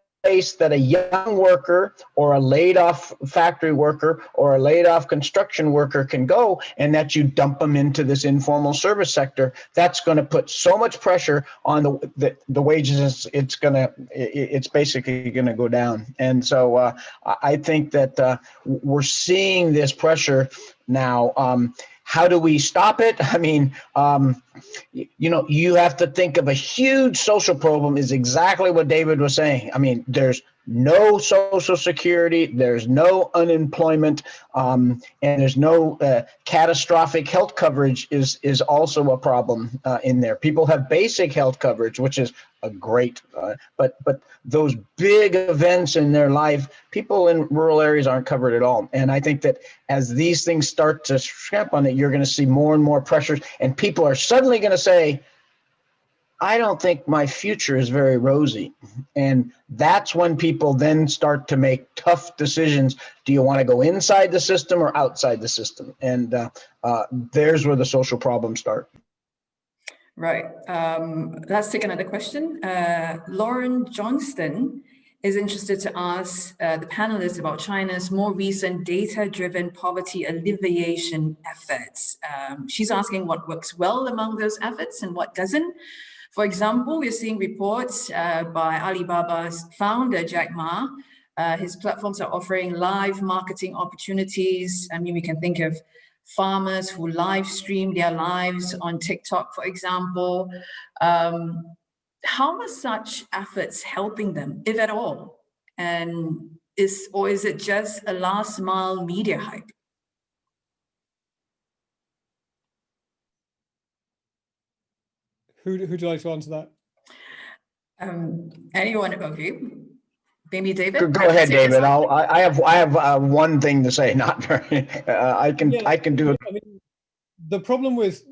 that a young worker or a laid off factory worker or a laid off construction worker can go, and that you dump them into this informal service sector. That's going to put so much pressure on the wages. It's basically going to go down. And so I think that we're seeing this pressure now. How do we stop it? I mean, you have to think of a huge social problem is exactly what David was saying. I mean, there's no social security, there's no unemployment, and there's no catastrophic health coverage is also a problem in there. People have basic health coverage, which is a great, but those big events in their life, people in rural areas aren't covered at all. And I think that as these things start to scrap on it, you're going to see more and more pressures, and people are suddenly going to say, I don't think my future is very rosy. And that's when people then start to make tough decisions. Do you want to go inside the system or outside the system? And there's where the social problems start. Right. Let's take another question. Lauren Johnston is interested to ask the panelists about China's more recent data-driven poverty alleviation efforts. She's asking what works well among those efforts and what doesn't. For example, we're seeing reports by Alibaba's founder, Jack Ma. His platforms are offering live marketing opportunities. I mean, we can think of farmers who live stream their lives on TikTok, for example. How are such efforts helping them, if at all? And is it just a last mile media hype? Who'd you like to answer that? Any one of you? Maybe David? Go ahead, David. I have one thing to say. Not very. I can do it. I mean, the problem with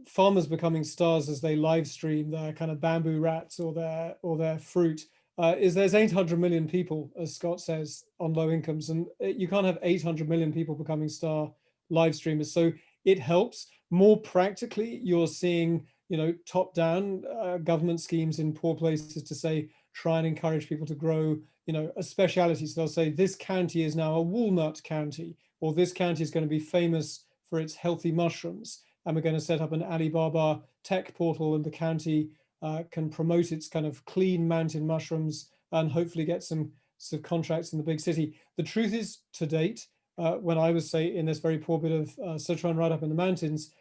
farmers becoming stars as they live stream their kind of bamboo rats or their fruit is there's 800 million people, as Scott says, on low incomes, and you can't have 800 million people becoming star live streamers. So it helps. More practically, you're seeing top-down government schemes in poor places to say, try and encourage people to grow, a speciality. So they'll say this county is now a walnut county, or this county is going to be famous for its healthy mushrooms. And we're going to set up an Alibaba tech portal, and the county can promote its kind of clean mountain mushrooms and hopefully get some contracts in the big city. The truth is, to date, when I was, say, in this very poor bit of Sichuan right up in the mountains,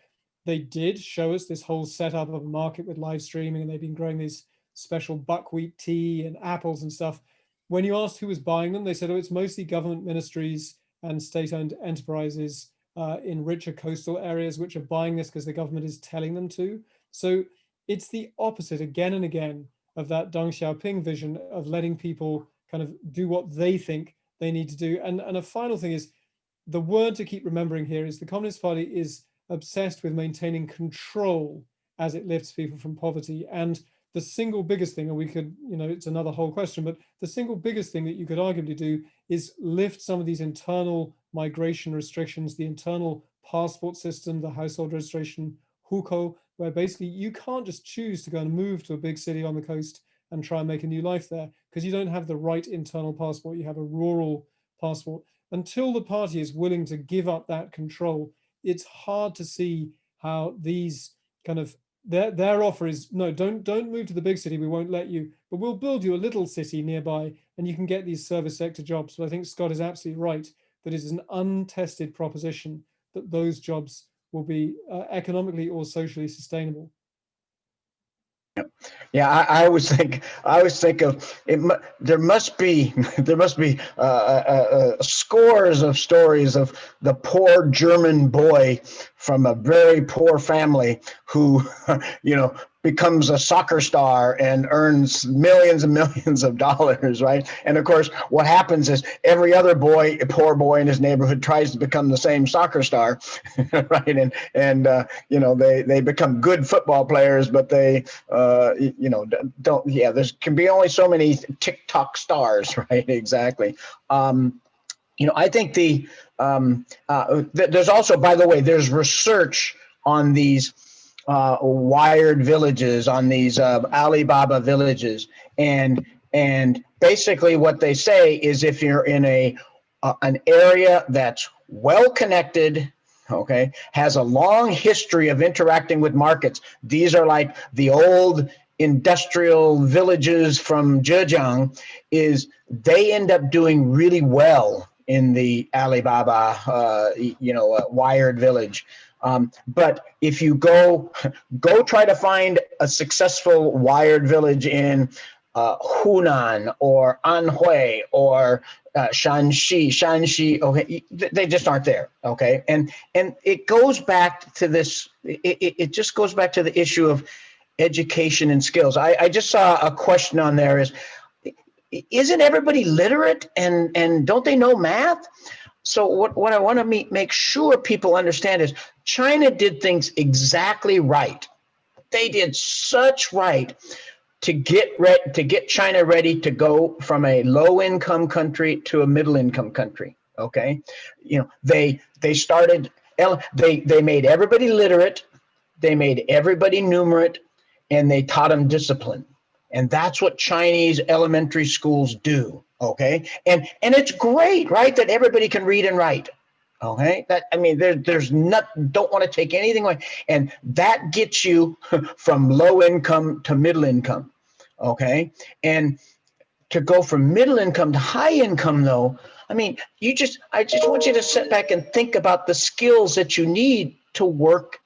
they did show us this whole setup of a market with live streaming, and they've been growing these special buckwheat tea and apples and stuff. When you asked who was buying them, they said, oh, it's mostly government ministries and state-owned enterprises in richer coastal areas which are buying this because the government is telling them to. So it's the opposite again and again of that Deng Xiaoping vision of letting people kind of do what they think they need to do. And a final thing is, the word to keep remembering here is the Communist Party is obsessed with maintaining control as it lifts people from poverty. And the single biggest thing, and we could, it's another whole question, but the single biggest thing that you could arguably do is lift some of these internal migration restrictions, the internal passport system, the household registration, hukou, where basically you can't just choose to go and move to a big city on the coast and try and make a new life there because you don't have the right internal passport. You have a rural passport. Until the party is willing to give up that control, it's hard to see how these kind of their offer is, no, don't move to the big city, we won't let you, but we'll build you a little city nearby and you can get these service sector jobs. But I think Scott is absolutely right that it is an untested proposition that those jobs will be economically or socially sustainable. Yeah, I always think of it. There must be scores of stories of the poor German boy from a very poor family who, becomes a soccer star and earns millions and millions of dollars, right? And of course, what happens is every other poor boy in his neighborhood tries to become the same soccer star, right? And they become good football players, but they don't. Yeah, there can be only so many TikTok stars, right? Exactly. I think there's also, by the way, there's research on these wired villages, on these Alibaba villages, and basically what they say is if you're in an area that's well connected, okay, has a long history of interacting with markets. These are like the old industrial villages from Zhejiang, is they end up doing really well in the Alibaba, wired village. But if you go try to find a successful wired village in Hunan or Anhui or Shanxi, okay, they just aren't there, okay? And it goes back to this, it just goes back to the issue of education and skills. I just saw a question on there is, isn't everybody literate and don't they know math? So what I want to make sure people understand is China did things exactly right. They did such right to get China ready to go from a low-income country to a middle-income country. Okay, you know, they made everybody literate, they made everybody numerate, and they taught them discipline. And that's what Chinese elementary schools do. Okay, and it's great, right, that everybody can read and write. Okay, that, I mean, there's not, don't want to take anything away, and that gets you from low income to middle income. Okay, and to go from middle income to high income, though, I mean, I just want you to sit back and think about the skills that you need to work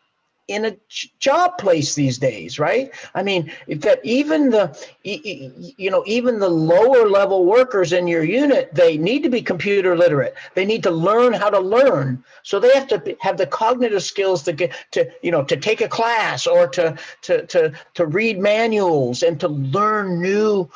in a job place these days, right? I mean, that even even the lower level workers in your unit, they need to be computer literate. They need to learn how to learn. So they have to have the cognitive skills to get to take a class or to read manuals and to learn new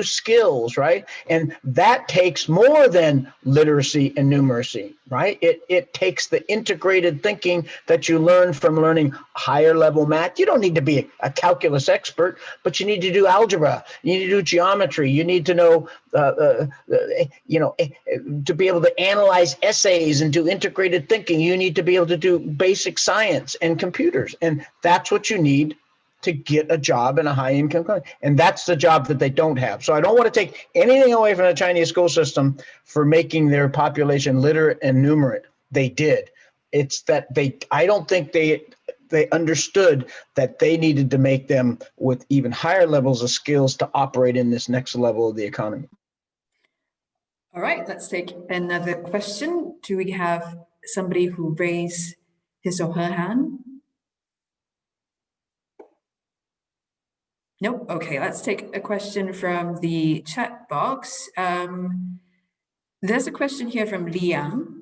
skills, right? And that takes more than literacy and numeracy, right? It takes the integrated thinking that you learn from learning higher level math. You don't need to be a calculus expert, but you need to do algebra. You need to do geometry. You need to know, to be able to analyze essays and do integrated thinking. You need to be able to do basic science and computers. And that's what you need to get a job in a high income country. And that's the job that they don't have. So I don't want to take anything away from the Chinese school system for making their population literate and numerate. They did. It's that I don't think they understood that they needed to make them with even higher levels of skills to operate in this next level of the economy. All right, let's take another question. Do we have somebody who raised his or her hand? Nope. Okay, let's take a question from the chat box. There's a question here from Liang.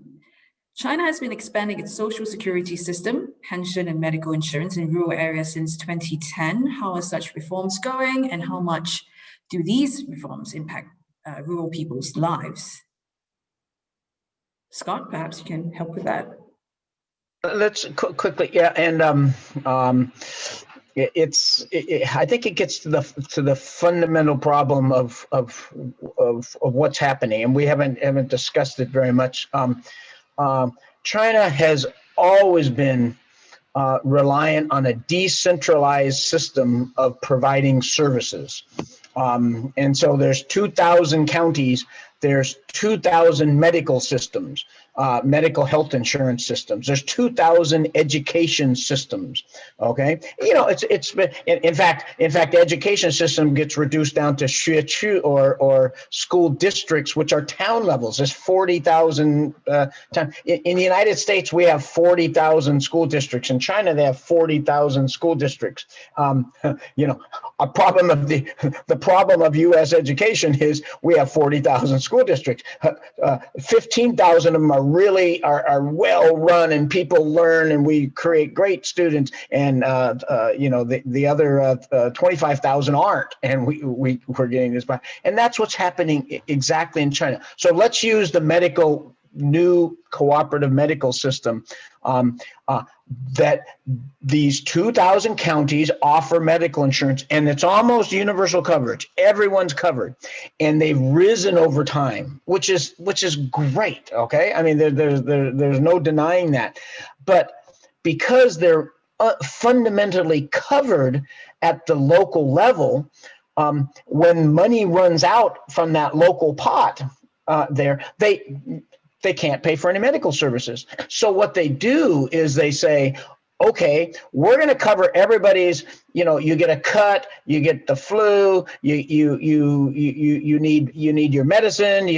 China has been expanding its social security system, pension and medical insurance in rural areas since 2010. How are such reforms going, and how much do these reforms impact rural people's lives? Scott, perhaps you can help with that. Let's quickly, yeah, and I think it gets to the fundamental problem of what's happening, and we haven't discussed it very much. China has always been reliant on a decentralized system of providing services. And so there's 2,000 counties, there's 2,000 medical systems, medical health insurance systems. There's 2,000 education systems. Okay, you know, it's been, in fact, the education system gets reduced down to hukou or school districts, which are town levels. There's 40,000 in the United States, we have 40,000 school districts. In China, they have 40,000 school districts. You know, a problem of the problem of U.S. education is we have 40,000 school districts. 15,000 of them are really well run, and people learn, and we create great students. And the other 25,000 aren't, and we're getting this by. And that's what's happening exactly in China. So let's use the new cooperative medical system. That these 2,000 counties offer medical insurance, and it's almost universal coverage. Everyone's covered, and they've risen over time, which is great. Okay, I mean there's no denying that, but because they're fundamentally covered at the local level, when money runs out from that local pot, they can't pay for any medical services. So what they do is they say, okay, we're going to cover everybody's, you get a cut, you get the flu, you need your medicine,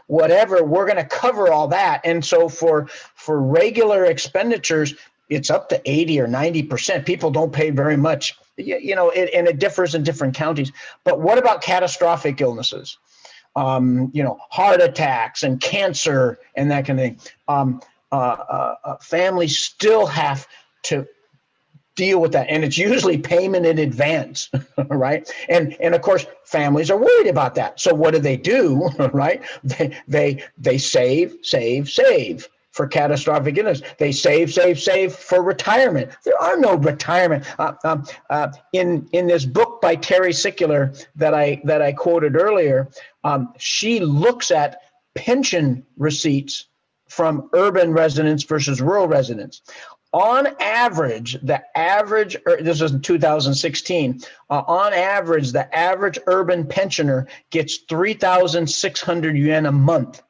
whatever, we're going to cover all that. And so for regular expenditures, it's up to 80 or 90%. People don't pay very much, and it differs in different counties. But what about catastrophic illnesses? Heart attacks and cancer and that kind of thing. Families still have to deal with that, and it's usually payment in advance, right? And of course, families are worried about that. So what do, right? They save for catastrophic illness. They save for retirement. There are no retirement. In this book by Terry Sickler that I quoted earlier, she looks at pension receipts from urban residents versus rural residents. On average, this is in 2016, on average, the average urban pensioner gets 3,600 yuan a month.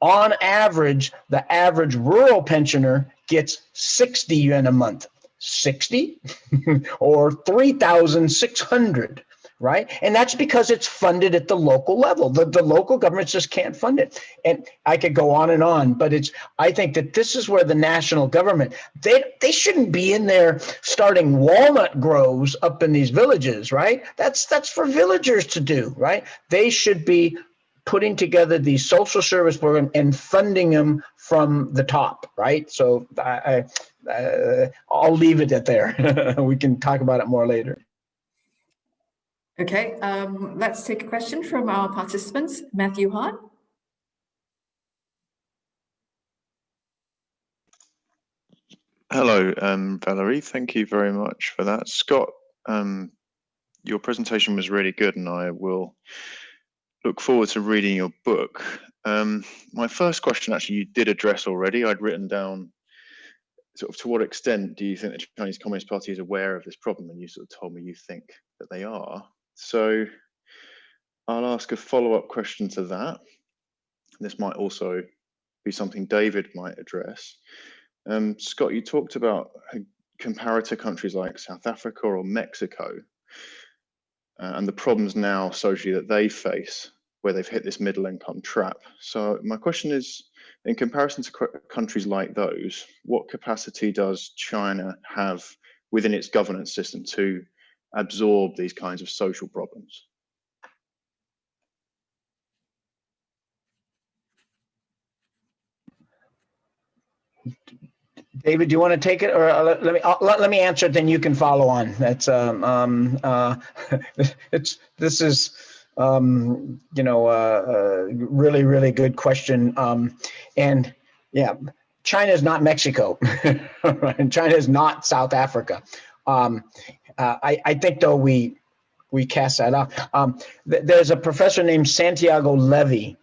On average, the average rural pensioner gets 60 yuan a month. 60 or 3,600, right? And that's because it's funded at the local level. The local governments just can't fund it. And I could go on and on, but I think that this is where the national government, they shouldn't be in there starting walnut groves up in these villages, right? That's for villagers to do, right? They should be putting together these social service programs and funding them from the top, right? So I'll leave it at there. We can talk about it more later. Okay, let's take a question from our participants. Matthew Hart. Hello, Valerie. Thank you very much for that. Scott, your presentation was really good, and I will look forward to reading your book. My first question, actually, you did address already. I'd written down sort of to what extent do you think the Chinese Communist Party is aware of this problem? And you sort of told me you think that they are. So I'll ask a follow-up question to that. This might also be something David might address. Scott, you talked about comparator countries like South Africa or Mexico and the problems now socially that they face where they've hit this middle income trap. So my question is, in comparison to countries like those, what capacity does China have within its governance system to absorb these kinds of social problems? David, do you want to take it, or let me answer it, then you can follow on. That's this is really, really good question. And yeah, China is not Mexico, and China is not South Africa. I think though we cast that off. There's a professor named Santiago Levy.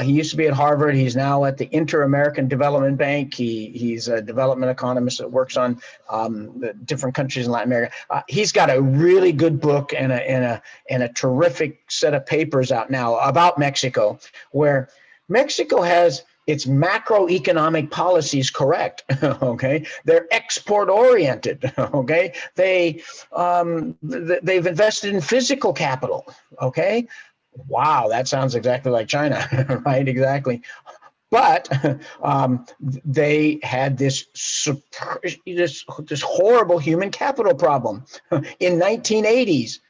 He used to be at Harvard. He's now at the Inter-American Development Bank. He's a development economist that works on the different countries in Latin America. He's got a really good book and a terrific set of papers out now about Mexico, where Mexico has its macroeconomic policies correct. Okay, they're export oriented. Okay, they've invested in physical capital. Okay. Wow, that sounds exactly like China, right? Exactly. But they had this horrible human capital problem. In 1980s,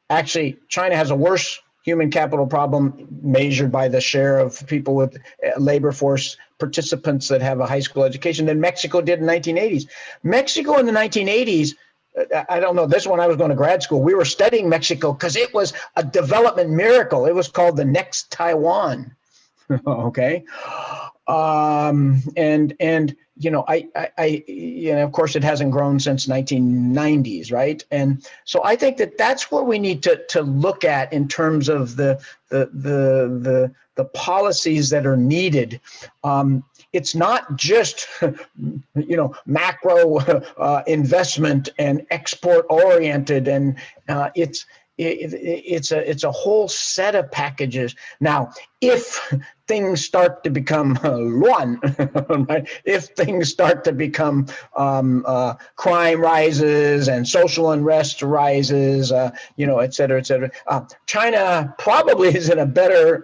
actually, China has a worse human capital problem measured by the share of people with labor force participants that have a high school education than Mexico did in the 1980s. Mexico in the 1980s, I don't know, this when I was going to grad school, we were studying Mexico because it was a development miracle. It was called the next Taiwan. Okay. And of course it hasn't grown since 1990s, right? And so I think that's where we need to look at in terms of the policies that are needed. It's not just, macro investment and export oriented, and it's a whole set of packages. Now, if things start to become luan, right? If things start to become crime rises and social unrest rises, et cetera, et cetera. China probably is in a better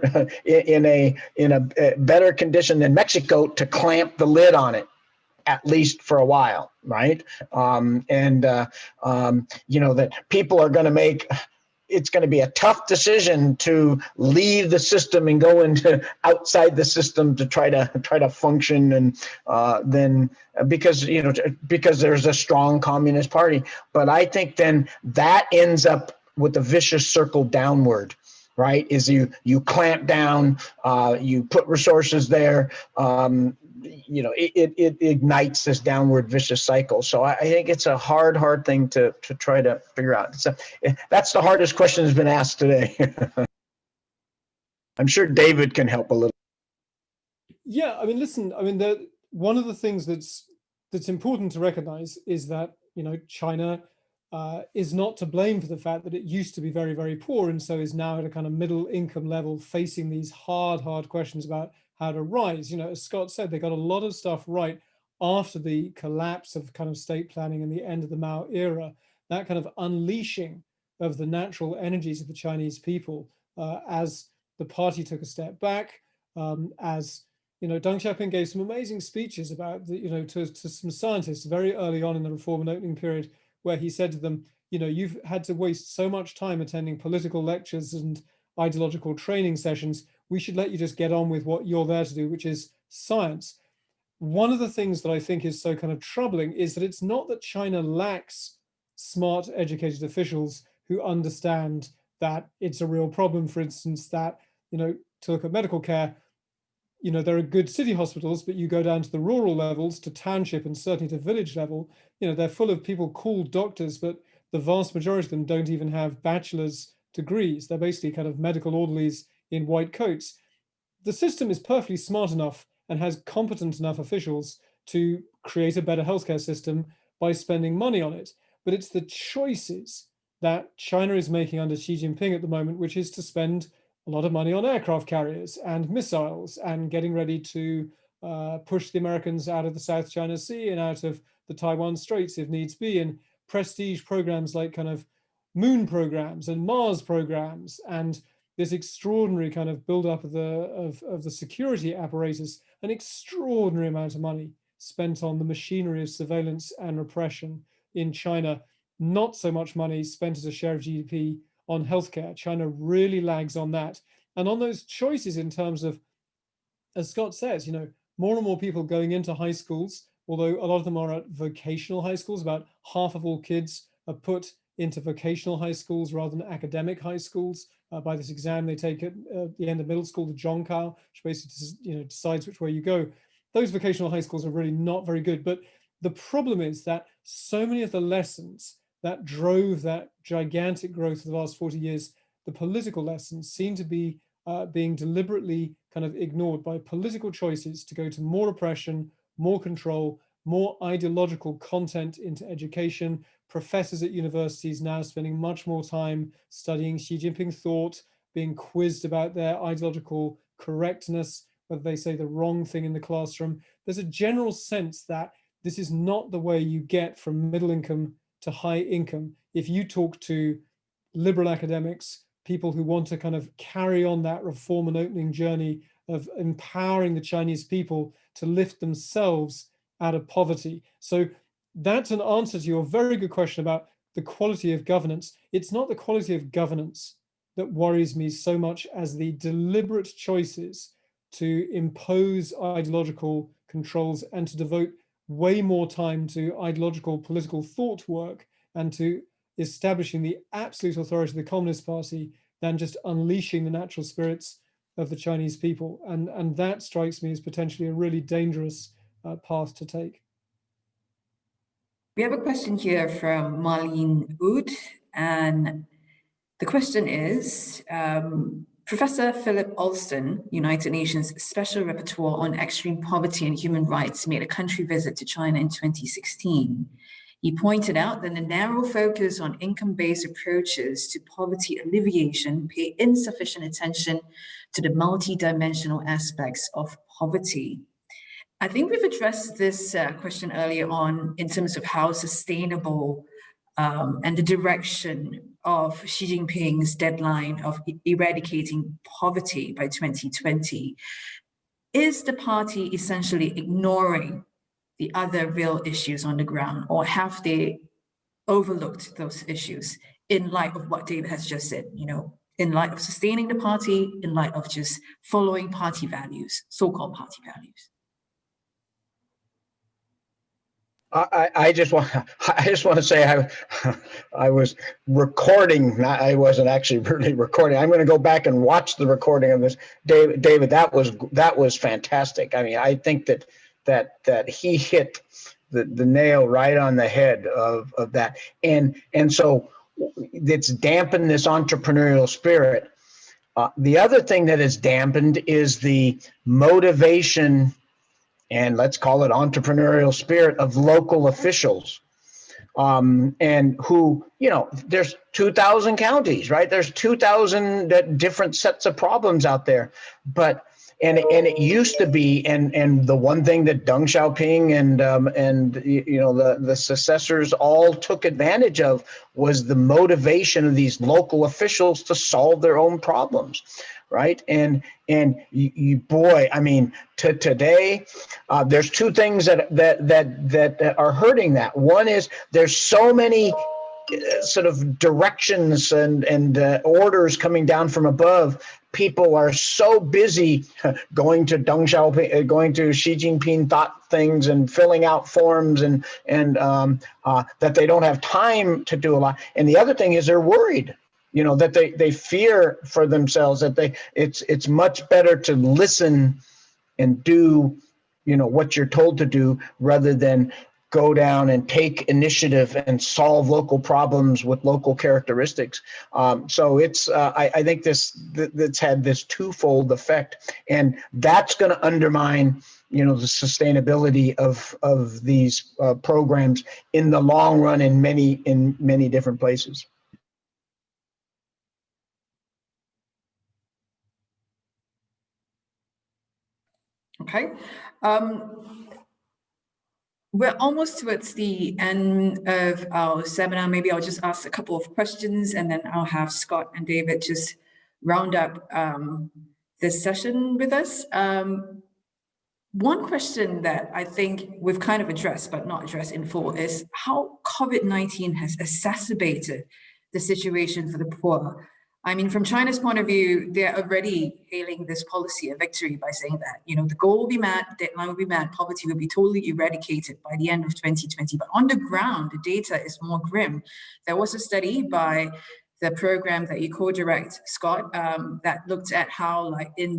better condition than Mexico to clamp the lid on it, at least for a while, right? That people are going to make. It's going to be a tough decision to leave the system and go into outside the system to try to function, and then because there's a strong communist party. But I think then that ends up with a vicious circle downward, right? Is you clamp down, you put resources there. It ignites this downward vicious cycle. So I think it's a hard thing to try to figure out. So that's the hardest question that's been asked today. I'm sure David can help a little. Yeah, I mean, listen, one of the things that's important to recognize is that, China is not to blame for the fact that it used to be very, very poor, and so is now at a kind of middle income level, facing these hard questions about how to rise. As Scott said, they got a lot of stuff right after the collapse of kind of state planning and the end of the Mao era. That kind of unleashing of the natural energies of the Chinese people as the party took a step back, as Deng Xiaoping gave some amazing speeches about to some scientists very early on in the reform and opening period, where he said to them, you've had to waste so much time attending political lectures and ideological training sessions. We should let you just get on with what you're there to do, which is science. One of the things that I think is so kind of troubling is that it's not that China lacks smart, educated officials who understand that it's a real problem. For instance, that, to look at medical care, there are good city hospitals, but you go down to the rural levels, to township and certainly to village level, they're full of people called doctors, but the vast majority of them don't even have bachelor's degrees. They're basically kind of medical orderlies in white coats. The system is perfectly smart enough and has competent enough officials to create a better healthcare system by spending money on it. But it's the choices that China is making under Xi Jinping at the moment, which is to spend a lot of money on aircraft carriers and missiles and getting ready to push the Americans out of the South China Sea and out of the Taiwan Straits if needs be, and prestige programs like kind of moon programs and Mars programs, and this extraordinary kind of buildup of the security apparatus, an extraordinary amount of money spent on the machinery of surveillance and repression in China, not so much money spent as a share of GDP on healthcare. China really lags on that. And on those choices in terms of, as Scott says, more and more people going into high schools, although a lot of them are at vocational high schools. About half of all kids are put into vocational high schools rather than academic high schools by this exam they take at the end of middle school, the Zhongkao, which basically decides which way you go. Those vocational high schools are really not very good. But the problem is that so many of the lessons that drove that gigantic growth of the last 40 years, the political lessons, seem to be being deliberately kind of ignored by political choices to go to more oppression, more control, more ideological content into education. Professors at universities now spending much more time studying Xi Jinping thought, being quizzed about their ideological correctness, whether they say the wrong thing in the classroom. There's a general sense that this is not the way you get from middle income to high income. If you talk to liberal academics, people who want to kind of carry on that reform and opening journey of empowering the Chinese people to lift themselves out of poverty. So that's an answer to your very good question about the quality of governance. It's not the quality of governance that worries me so much as the deliberate choices to impose ideological controls and to devote way more time to ideological political thought work and to establishing the absolute authority of the Communist Party than just unleashing the natural spirits of the Chinese people. And that strikes me as potentially a really dangerous path to take. We have a question here from Marlene Wood, and the question is, Professor Philip Alston, United Nations Special Rapporteur on Extreme Poverty and Human Rights, made a country visit to China in 2016. He pointed out that the narrow focus on income-based approaches to poverty alleviation pay insufficient attention to the multidimensional aspects of poverty. I think we've addressed this question earlier on in terms of how sustainable and the direction of Xi Jinping's deadline of eradicating poverty by 2020. Is the party essentially ignoring the other real issues on the ground, or have they overlooked those issues in light of what David has just said, in light of sustaining the party, in light of just following party values, so-called party values? I just want to say I was recording. I wasn't actually really recording. I'm going to go back and watch the recording of this. David, that was fantastic. I mean, I think that he hit the nail right on the head of that, and so it's dampened this entrepreneurial spirit. The other thing that is dampened is the motivation, and let's call it entrepreneurial spirit, of local officials, and who, there's 2,000 counties, right? There's 2,000 different sets of problems out there, but and it used to be, and the one thing that Deng Xiaoping and the successors all took advantage of was the motivation of these local officials to solve their own problems. Right. And you boy, I mean, today, there's two things that are hurting that. One is there's so many sort of directions and orders coming down from above. People are so busy going to Deng Xiaoping, going to Xi Jinping thought things and filling out forms and that they don't have time to do a lot. And the other thing is they're worried. That they fear for themselves, that it's much better to listen and do, what you're told to do, rather than go down and take initiative and solve local problems with local characteristics. So it's I think that's had this twofold effect, and that's going to undermine the sustainability of these programs in the long run in many different places. Okay. We're almost towards the end of our seminar. Maybe I'll just ask a couple of questions, and then I'll have Scott and David just round up this session with us. One question that I think we've kind of addressed, but not addressed in full, is how COVID-19 has exacerbated the situation for the poor. I mean, from China's point of view, they're already hailing this policy a victory by saying that, the goal will be met, the deadline will be met, poverty will be totally eradicated by the end of 2020. But on the ground, the data is more grim. There was a study by the program that you co-direct, Scott, that looked at how,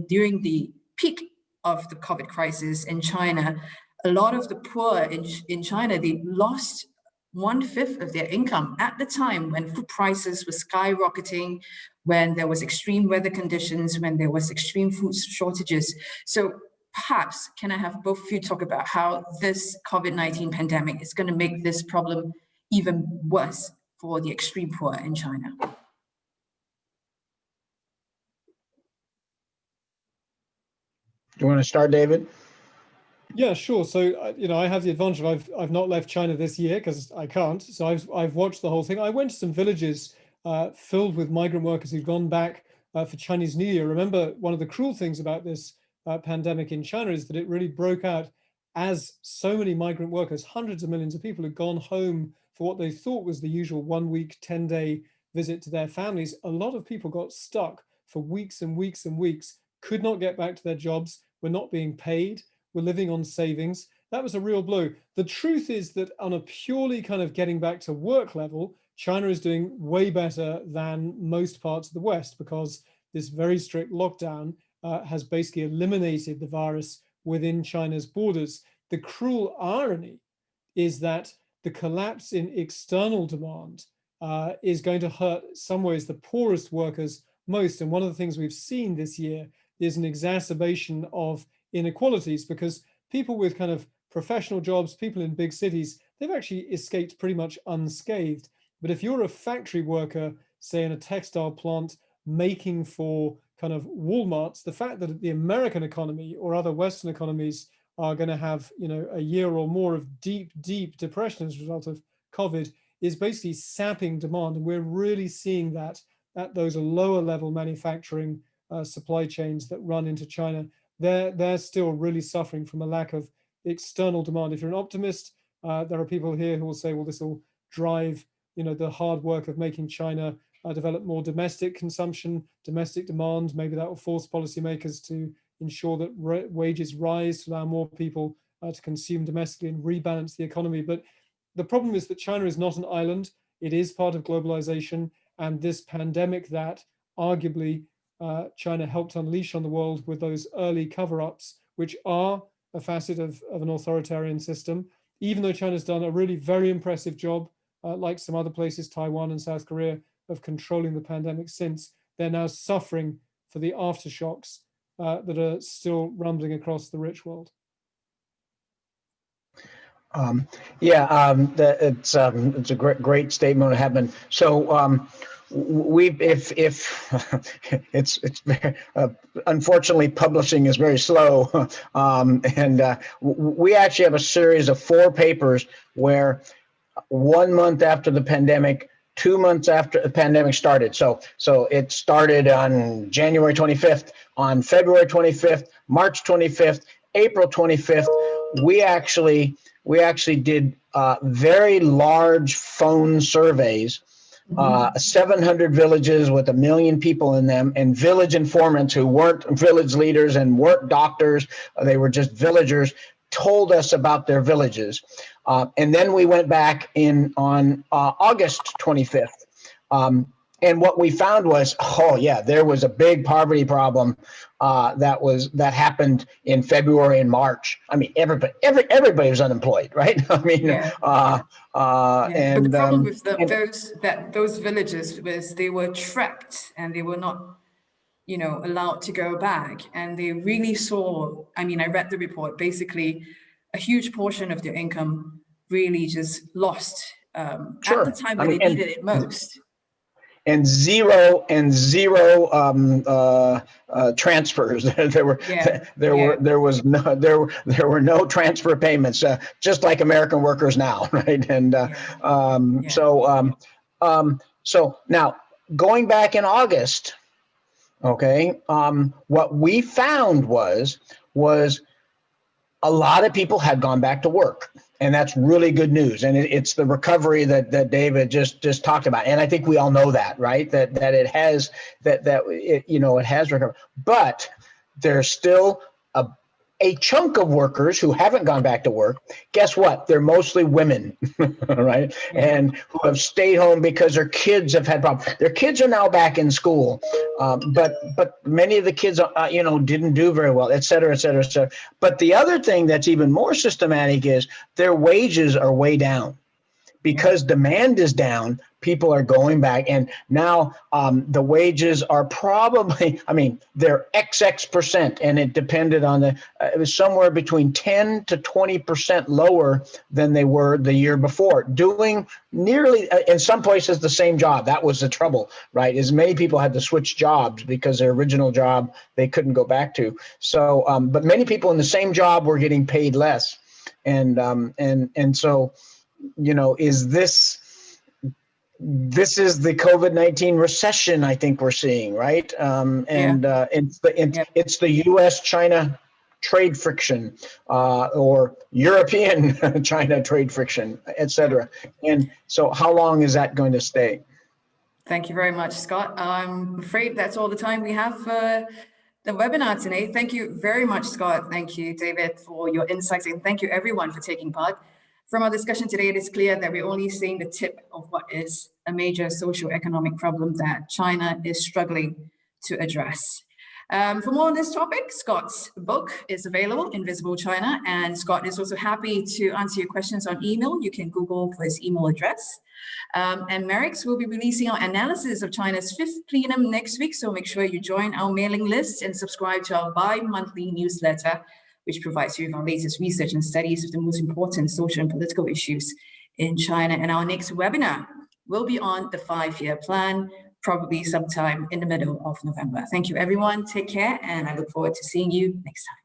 during the peak of the COVID crisis in China, a lot of the poor in China, they lost 1/5 of their income at the time when food prices were skyrocketing, when there was extreme weather conditions, when there was extreme food shortages. So perhaps, can I have both of you talk about how this COVID-19 pandemic is going to make this problem even worse for the extreme poor in China? Do you want to start, David? Yeah, sure. So, I have the advantage of I've not left China this year because I can't. So I've watched the whole thing. I went to some villages filled with migrant workers who'd gone back for Chinese New Year. Remember, one of the cruel things about this pandemic in China is that it really broke out as so many migrant workers, hundreds of millions of people, had gone home for what they thought was the usual 1 week, 10-day visit to their families. A lot of people got stuck for weeks and weeks and weeks, could not get back to their jobs, were not being paid, were living on savings. That was a real blow. The truth is that on a purely kind of getting back to work level, China is doing way better than most parts of the West, because this very strict lockdown has basically eliminated the virus within China's borders. The cruel irony is that the collapse in external demand is going to hurt, in some ways, the poorest workers most. And one of the things we've seen this year is an exacerbation of inequalities, because people with kind of professional jobs, people in big cities, they've actually escaped pretty much unscathed. But if you're a factory worker, say in a textile plant, making for kind of Walmarts, the fact that the American economy or other Western economies are going to have, you know, a year or more of deep, deep depression as a result of COVID is basically sapping demand. And we're really seeing that at those lower level manufacturing supply chains that run into China. They're still really suffering from a lack of external demand. If you're an optimist, there are people here who will say, well, this will drive, you know, the hard work of making China develop more domestic consumption, domestic demand. Maybe that will force policymakers to ensure that wages rise to allow more people to consume domestically and rebalance the economy. But the problem is that China is not an island. It is part of globalization. And this pandemic that arguably China helped unleash on the world with those early cover-ups, which are a facet of an authoritarian system, even though China's done a really very impressive job, like some other places, Taiwan and South Korea, of controlling the pandemic since, they're now suffering for the aftershocks that are still rumbling across the rich world. It's a great statement to happen. So unfortunately publishing is very slow, and we actually have a series of 4 papers where 1 month after the pandemic, 2 months after the pandemic started. So it started on January 25th, on February 25th, March 25th, April 25th. We actually did very large phone surveys, 700 villages with 1 million people in them, and village informants who weren't village leaders and weren't doctors. They were just villagers, told us about their villages. And then we went back on August 25th. And what we found was, there was a big poverty problem that happened in February and March. I mean, everybody was unemployed, right? I mean, but the problem with those villages was they were trapped and they were not, you know, allowed to go back. And they really saw, I mean, I read the report, basically a huge portion of their income really just lost at the time when they needed it most. And zero transfers. There were no transfer payments, just like American workers now, right? And so now going back in August, what we found was a lot of people had gone back to work. And that's really good news. And it's the recovery that David just talked about. And I think we all know that, right? That it has it has recovered. But there's still a chunk of workers who haven't gone back to work. Guess what? They're mostly women, right? And who have stayed home because their kids have had problems. Their kids are now back in school, but many of the kids, didn't do very well, et cetera, et cetera, et cetera. But the other thing that's even more systematic is their wages are way down. Because demand is down, people are going back, and now the wages are probably, they're XX%, and it depended on it was somewhere between 10 to 20% lower than they were the year before, doing nearly, in some places, the same job. That was the trouble, right? Is many people had to switch jobs because their original job they couldn't go back to. So, but many people in the same job were getting paid less, and so. Is this is the COVID-19 recession I think we're seeing, right? It's the U.S.-China trade friction or European-China trade friction, et cetera. And so how long is that going to stay? Thank you very much, Scott. I'm afraid that's all the time we have for the webinar today. Thank you very much, Scott. Thank you, David, for your insights, and thank you everyone for taking part. From our discussion today, it is clear that we're only seeing the tip of what is a major socio-economic problem that China is struggling to address. For more on this topic, Scott's book is available, Invisible China, and Scott is also happy to answer your questions on email. You can Google for his email address. And MERICS will be releasing our analysis of China's 5th plenum next week, so make sure you join our mailing list and subscribe to our bi-monthly newsletter which provides you with our latest research and studies of the most important social and political issues in China. And our next webinar will be on the 5-year plan, probably sometime in the middle of November. Thank you, everyone. Take care, and I look forward to seeing you next time.